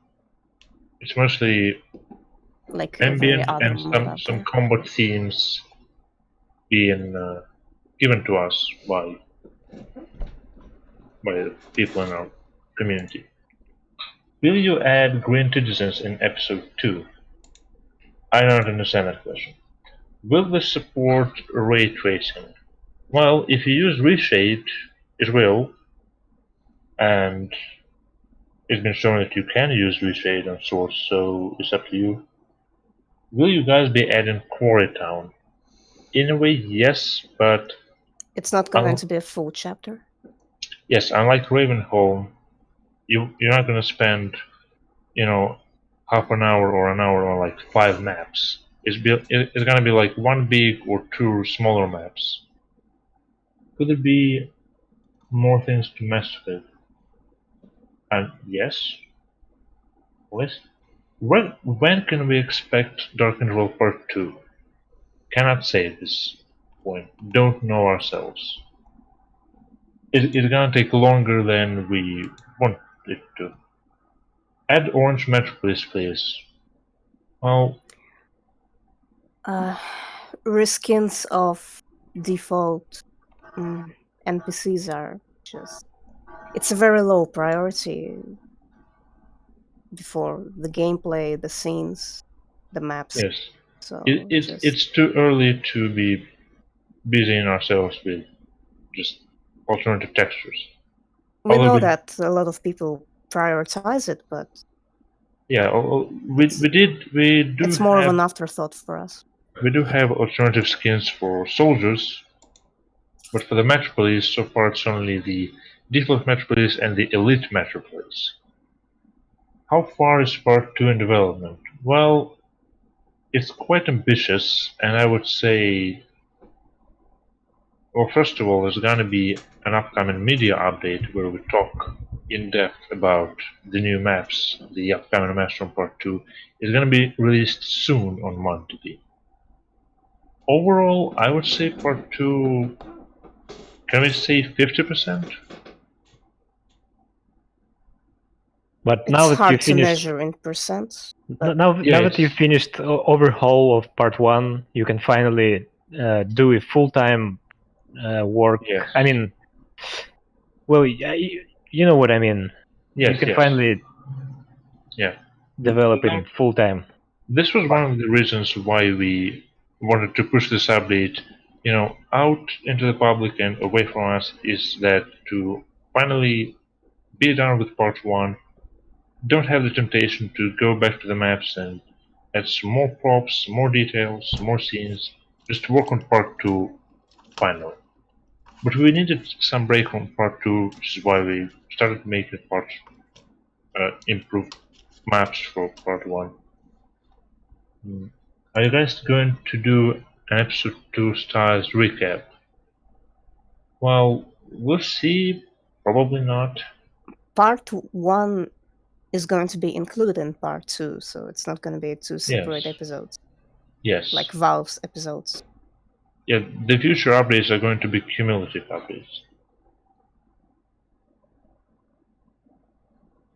it's mostly like ambient and some combat themes being given to us by the people in our community. Will you add green citizens in episode 2? I don't understand that question. Will this support ray tracing? Well, if you use reshade, it will, and it's been shown that you can use reshade on Source, so it's up to you. Will you guys be adding Quarry Town? In a way, yes, but it's not going to be a full chapter. Yes, unlike Ravenholm, you're not going to spend, half an hour or an hour on like 5 maps. It's going to be like 1 big or 2 smaller maps. Could there be more things to mess with? And yes. When can we expect Dark Interval Part 2? Cannot say at this point. Don't know ourselves. It's gonna take longer than we want it to. Add Orange Metropolis, please. Well, reskins of default NPCs are just... It's a very low priority before the gameplay, the scenes, the maps. Yes. So it's too early to be busying ourselves with just alternative textures. We know that a lot of people prioritize it, but yeah, we do. It's more of an afterthought for us. We do have alternative skins for soldiers, but for the Metropolis, so far it's only the default Metropolis and the Elite Metropolis. How far is Part 2 in development? Well, it's quite ambitious, and I would say, well, first of all, there's going to be an upcoming media update where we talk in depth about the new maps, the upcoming maps from Part 2. It's going to be released soon on Monday. Overall, I would say Part 2, can we say 50%? But now it's that hard you finished, to measure in percent. Now that you finished overhaul of Part 1, you can finally do a full-time work. Yes. I mean, well, you know what I mean. Yes, you can finally develop it full-time. This was one of the reasons why we wanted to push this update, out into the public and away from us, is that to finally be done with Part 1, don't have the temptation to go back to the maps and add some more props, more details, more scenes, just to work on Part 2 finally. But we needed some break from Part 2, which is why we started making improved maps for Part 1. Are you guys going to do an episode 2 styles recap? Well, we'll see. Probably not. Part 1 is going to be included in Part 2, so it's not going to be 2 separate episodes. Yes. Like Valve's episodes. Yeah, the future updates are going to be cumulative updates.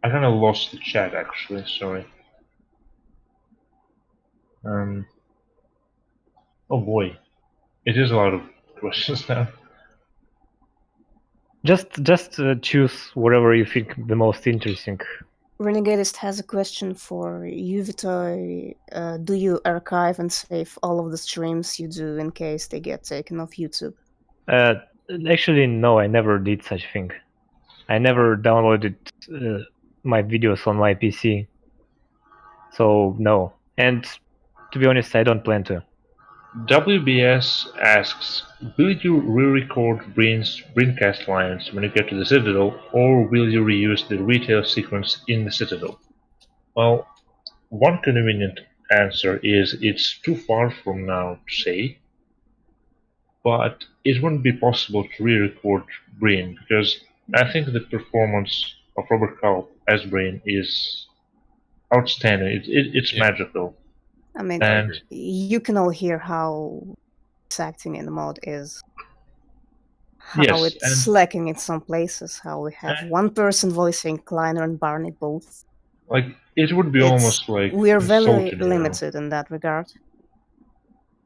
I kind of lost the chat, actually. Sorry. Oh boy, it is a lot of questions now. Just choose whatever you think the most interesting. Renegadist has a question for you, Vitoy. Do you archive and save all of the streams you do in case they get taken off YouTube? Actually, no, I never did such thing. I never downloaded my videos on my PC. So, no. And to be honest, I don't plan to. WBS asks, will you re-record Braincast lines when you get to the Citadel, or will you reuse the retail sequence in the Citadel? Well, one convenient answer is it's too far from now to say, but it wouldn't be possible to re-record Brain, because I think the performance of Robert Culp as Brain is outstanding. It's magical. I mean, you can all hear how it's acting in the mod is. How it's lacking in some places, how we have one person voicing Kleiner and Barney both. Like, it would be almost like we're very limited in that regard.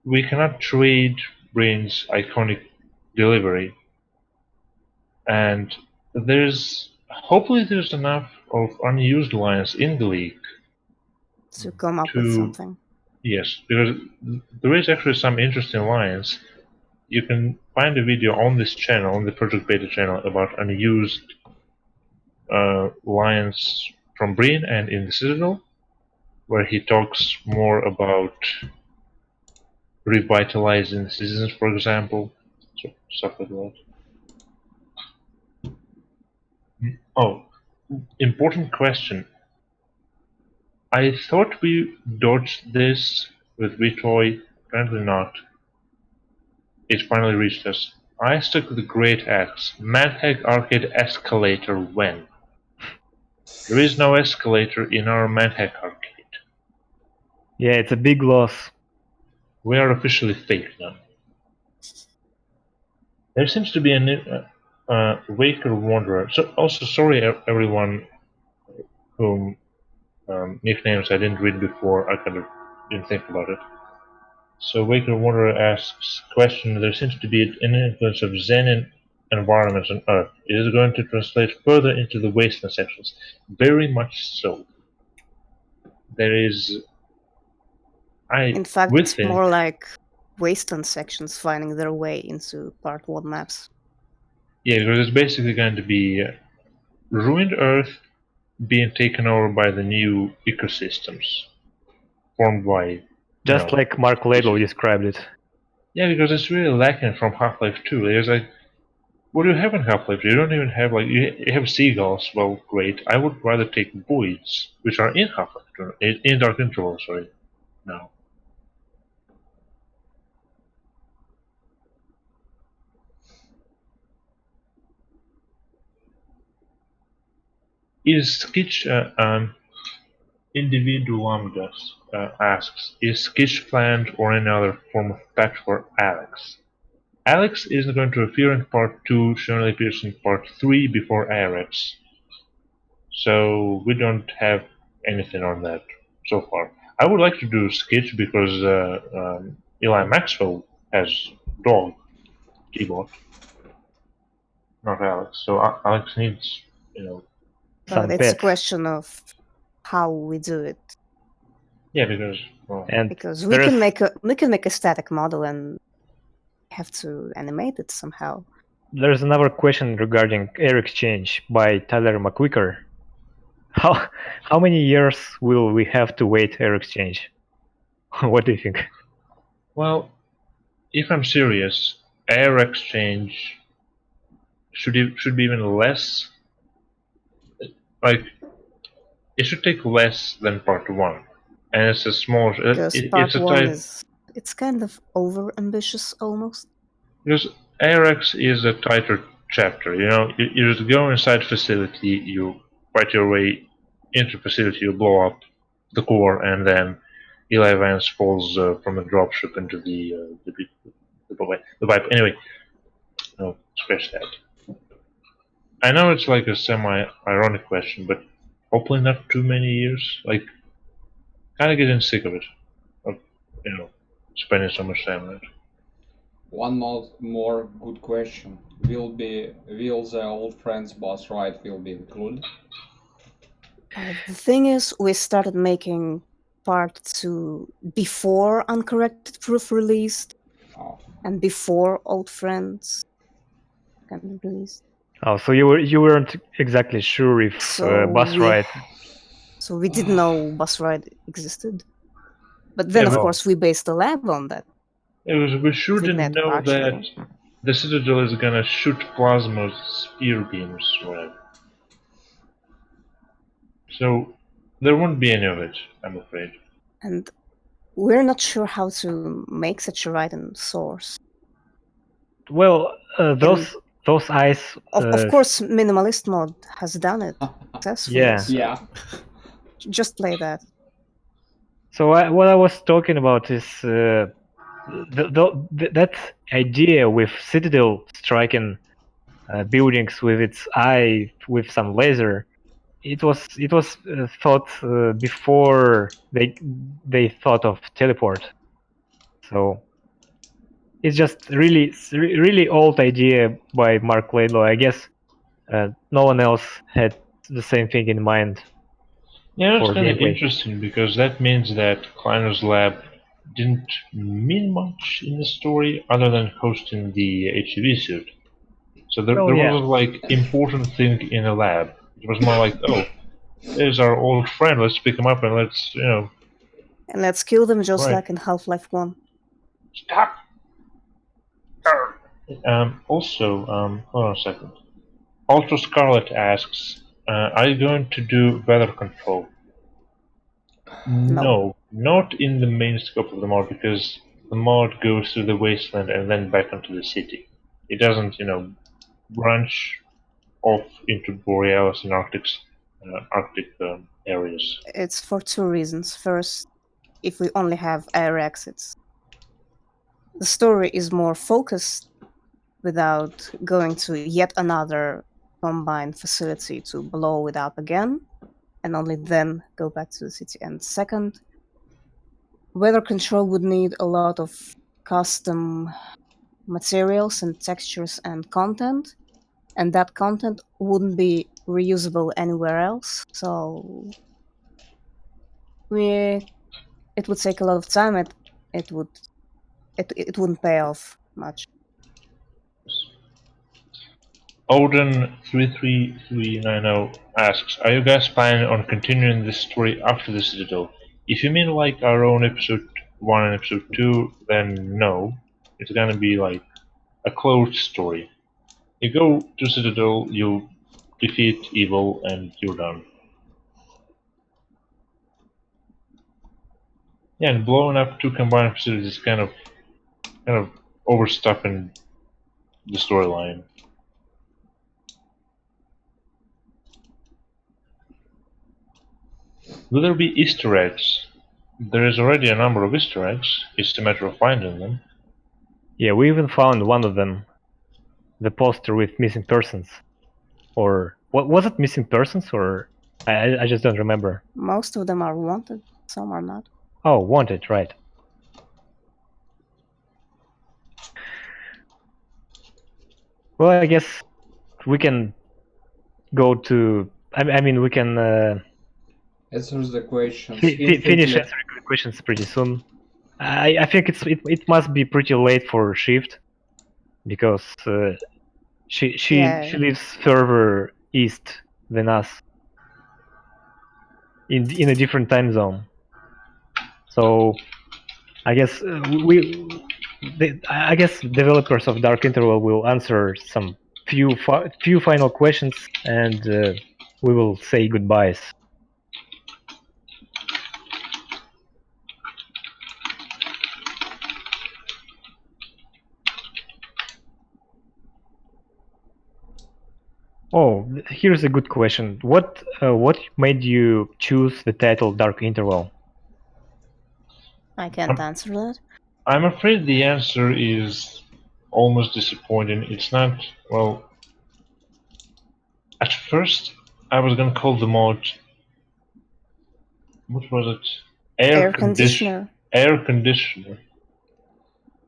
We cannot trade Brain's iconic delivery, and hopefully there's enough of unused lines in the leak to come up with something. Yes, because there is actually some interesting lines. You can find a video on this channel, on the Project Beta channel, about unused lines from Breen and in the Citadel, where he talks more about revitalizing the citizens, for example. So, stuff like that. Oh, important question. I thought we dodged this with Vitoy, apparently not. It finally reached us. I stuck with the Great Axe. Madhack Arcade escalator when? There is no escalator in our Madhack Arcade. Yeah, it's a big loss. We are officially fake now. There seems to be a Waker Wanderer. So, also, sorry everyone whom nicknames I didn't read before. I kind of didn't think about it. So Waker Wanderer asks question, there seems to be an influence of Zen environments on Earth. Is it going to translate further into the wasteland sections? Very much so. There is... In fact, it's more like wasteland sections finding their way into Part 1 maps. Yeah, because it's basically going to be ruined Earth being taken over by the new ecosystems formed by... Just like Mark Ladle described it. Yeah, because it's really lacking from Half-Life 2. There's like, what do you have in Half-Life 2? You don't even have, like, you have seagulls. Well, great. I would rather take voids, which are in Half-Life 2, in Dark Interval, sorry. No. Is Skitch, Individualumgus asks, is Skitch planned or any other form of patch for Alex? Alex isn't going to appear in Part 2, she only appears in Part 3 before Arex. So we don't have anything on that so far. I would like to do Skitch because Eli Maxwell has dog keyboard, not Alex. So Alex needs, But it's a question of how we do it. Yeah, because because we can make a static model and have to animate it somehow. There's another question regarding Air Exchange by Tyler McQuicker. How many years will we have to wait Air Exchange? What do you think? Well, if I'm serious, Air Exchange should be even less. Like, it should take less than Part 1, and it's a small. Because Part 1 it's kind of over ambitious almost. Because ARX is a tighter chapter. You just go inside facility, you fight your way into facility, you blow up the core, and then Eli Vance falls from a dropship into the pipe. Anyway, no, scratch that. I know it's like a semi-ironic question, but hopefully not too many years. Like, kind of getting sick of it. spending so much time on it. One more good question. Will the old friends boss ride will be included? The thing is, we started making part 2 before Uncorrected Proof released, and before Old Friends got released. Oh, so you weren't exactly sure if bus ride. So we didn't know bus ride existed, but then of course we based the lab on that. We sure didn't know that the Citadel is gonna shoot plasma spear beams, right? So there won't be any of it, I'm afraid. And we're not sure how to make such a ride in Source. Well, those eyes. Of course, Minimalist Mod has done it successfully. Yeah. So Yeah. just play that. So what I was talking about is that idea with Citadel striking buildings with its eye with some laser. It was thought before they thought of teleport. So it's just really old idea by Mark Laidlaw. I guess no one else had the same thing in mind. Yeah, it's kind of interesting because that means that Kleiner's lab didn't mean much in the story other than hosting the HCV suit. So there wasn't like important thing in a lab. It was more like, oh, there's our old friend. Let's pick him up and let's And let's kill them just like in Half-Life 1. Stop. Also, hold on a second. Ultra Scarlet asks, are you going to do weather control? No, not in the main scope of the mod, because the mod goes through the wasteland and then back onto the city. It doesn't, branch off into Borealis and Arctic areas. It's for 2 reasons. First, if we only have air exits, the story is more focused without going to yet another combined facility to blow it up again, and only then go back to the city. And second, weather control would need a lot of custom materials and textures and content, and that content wouldn't be reusable anywhere else. So it would take a lot of time. It wouldn't pay off much. Odin33390 asks, are you guys planning on continuing this story after the Citadel? If you mean like our own episode 1 and episode 2, then no. It's gonna be like a closed story. You go to Citadel, you defeat evil, and you're done. Yeah, and blowing up 2 combined facilities is kind of overstepping the storyline. Will there be Easter eggs? There is already a number of Easter eggs. It's a matter of finding them. Yeah, we even found one of them. The poster with missing persons. Or what was it, missing persons? Or I just don't remember. Most of them are wanted, some are not. Oh, wanted, right. Well, I guess we can go to... I mean, we can... answer the questions. Finish answering the questions pretty soon. I think it must be pretty late for Shift, because she lives further east than us, in a different time zone. So I guess I guess developers of Dark Interval will answer some few final questions, and we will say goodbyes. Oh, here's a good question. What made you choose the title Dark Interval? I can't answer that. I'm afraid the answer is almost disappointing. It's not, well... At first, I was gonna call the mod... What was it? Air conditioner. Air conditioner.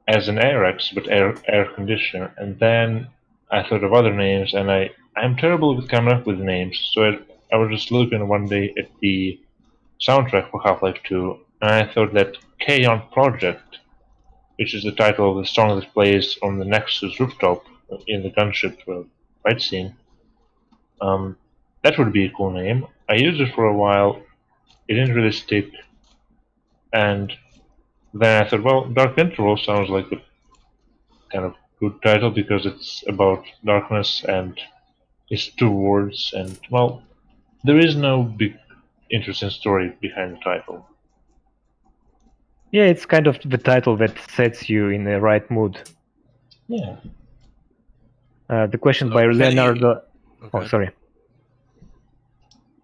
as an AirX, but air conditioner. And then I thought of other names, and I'm terrible with coming up with names. So I was just looking one day at the soundtrack for Half-Life 2, and I thought that K-On! Project, which is the title of the song that plays on the Nexus rooftop in the gunship fight scene, that would be a cool name. I used it for a while, it didn't really stick, and then I thought, well, Dark Interval sounds like a kind of good title because it's about darkness and it's 2 words, and, well, there is no big interesting story behind the title. Yeah, it's kind of the title that sets you in the right mood. Yeah. The question by Leonardo. Okay. Oh, sorry.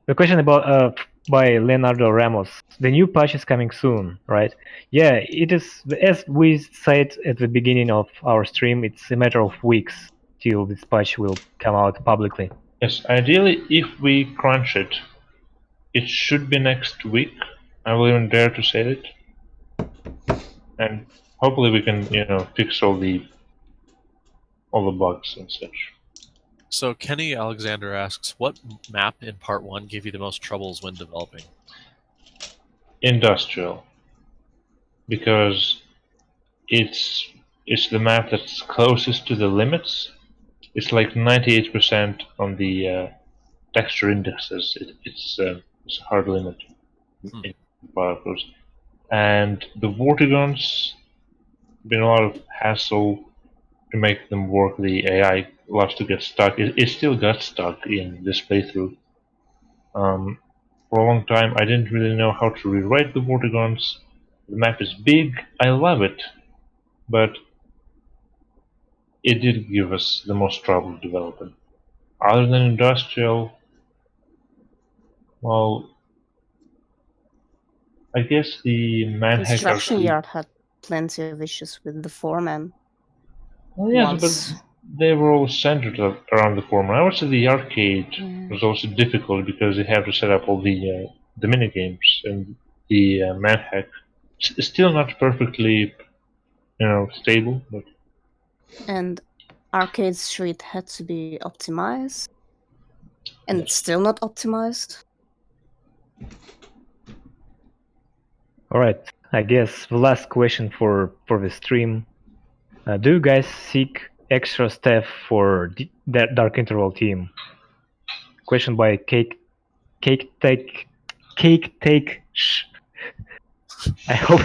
The question about by Leonardo Ramos. The new patch is coming soon, right? Yeah, it is. As we said at the beginning of our stream, it's a matter of weeks till this patch will come out publicly. Yes, ideally, if we crunch it, it should be next week. I will even dare to say it. And hopefully we can, fix all the bugs and such. So Kenny Alexander asks, what map in Part 1 gave you the most troubles when developing? Industrial. Because it's the map that's closest to the limits. It's like 98% on the texture indexes. It's a hard limit in particles. And the Vortigons, been a lot of hassle to make them work. The AI loves to get stuck. It still got stuck in this playthrough. For a long time, I didn't really know how to rewrite the Vortigons. The map is big, I love it, but it did give us the most trouble developing. Other than Industrial, well, I guess the Manhacker... Construction Yard had plenty of issues with the foreman. Well, yes, but they were all centered around the foreman. I would say the arcade was also difficult because you have to set up all the minigames, and the Manhack is still not perfectly, stable. But... And Arcade Street had to be optimized, and it's still not optimized. All right, I guess the last question for the stream. Do you guys seek extra staff for the Dark Interval team? Question by Cake Take. I hope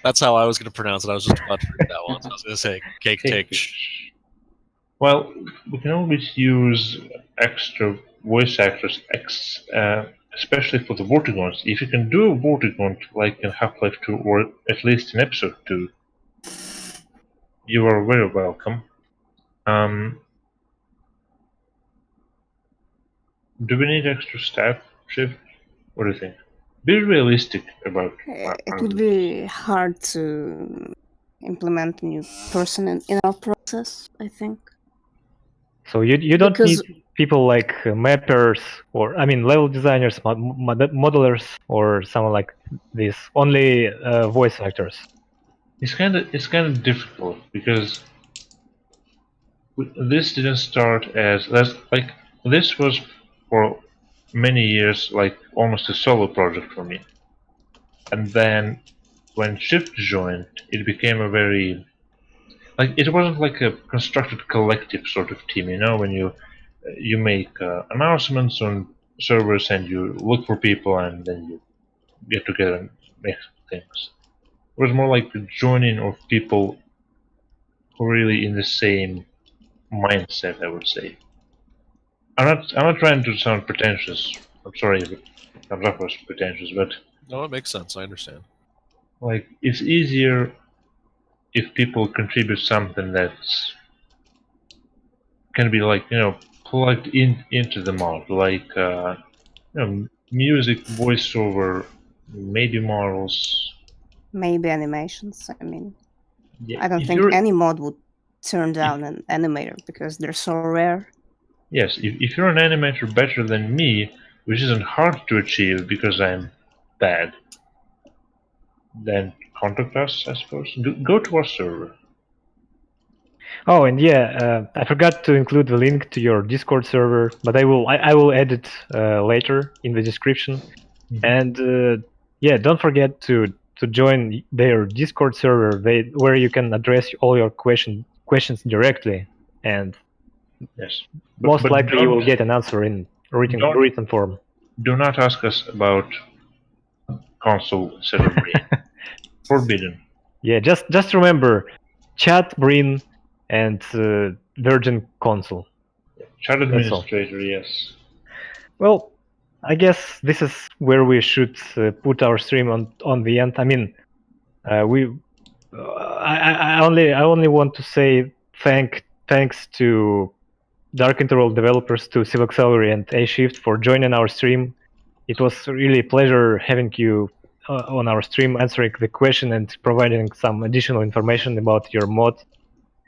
That's how I was going to pronounce it. I was just about to read that one. So I was going to say Cake Take. Well, we can always use extra voice actors, especially for the Vortigons. If you can do a Vortigon like in Half-Life 2 or at least in Episode 2, you are very welcome. Do we need extra staff, Shiv? What do you think? Be realistic about it would be hard to implement a new person in our process, I think. So you don't need people like mappers or level designers, modelers, or someone like this. Only voice actors. It's kind of difficult because this didn't start as this was for many years like almost a solo project for me, and then when Shift joined, it became a very it wasn't like a constructed collective sort of team, when you make announcements on servers and you look for people and then you get together and make things. It was more like the joining of people who are really in the same mindset, I would say. I'm not trying to sound pretentious. I'm sorry if it comes up as pretentious, but no, it makes sense. I understand. It's easier if people contribute something that's can be plugged into the mod, music, voiceover, maybe models, maybe animations. I don't think any mod would turn down an animator because they're so rare. Yes, if you're an animator better than me, which isn't hard to achieve because I'm bad, then contact us, I suppose. Go to our server. Oh, and yeah, I forgot to include the link to your Discord server, but I will add it later in the description. Mm-hmm. And yeah, don't forget to join their Discord server, where you can address all your questions directly, and yes, most likely you will get an answer in written form. Do not ask us about console server. Forbidden. Yeah, just remember, chat, Brin, and Virgin console. Chat administrator, yes. Well, I guess this is where we should put our stream on the end. I mean, I only want to say thanks to Dark Interval developers, to Cvoxalury and A-Shift for joining our stream. It was really a pleasure having you on our stream, answering the question and providing some additional information about your mod.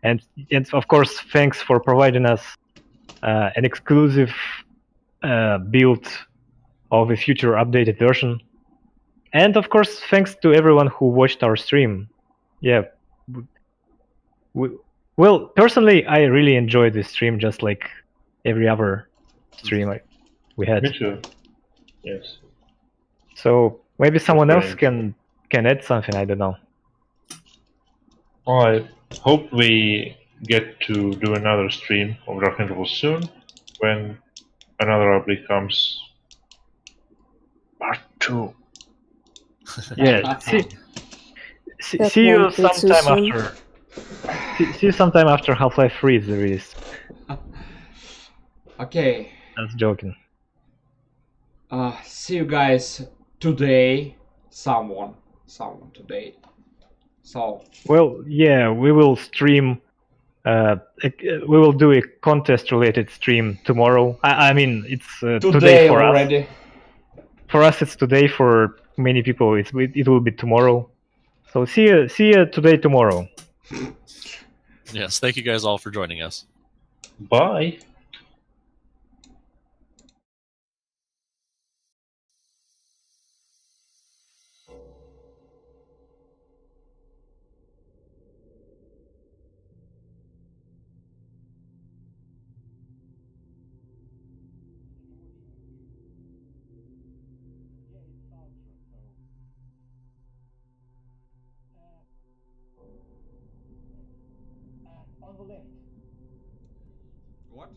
And of course, thanks for providing us an exclusive build of a future updated version. And of course, thanks to everyone who watched our stream. Yeah. Well, personally, I really enjoyed this stream, just like every other stream we had. Me too. Yes. So maybe someone else can add something. I don't know. Well, I hope we get to do another stream of Dark Interval soon, when another update comes. Part 2. Yeah. See you sometime after. See you sometime after Half-Life 3 is released. Okay. That's joking. See you guys today. Someone today. So. Well, yeah, we will stream. We will do a contest-related stream tomorrow. I mean, it's today for already. us. For us, it's today. For many people, it will be tomorrow. So see you today, tomorrow. Yes, thank you guys all for joining us. Bye. What?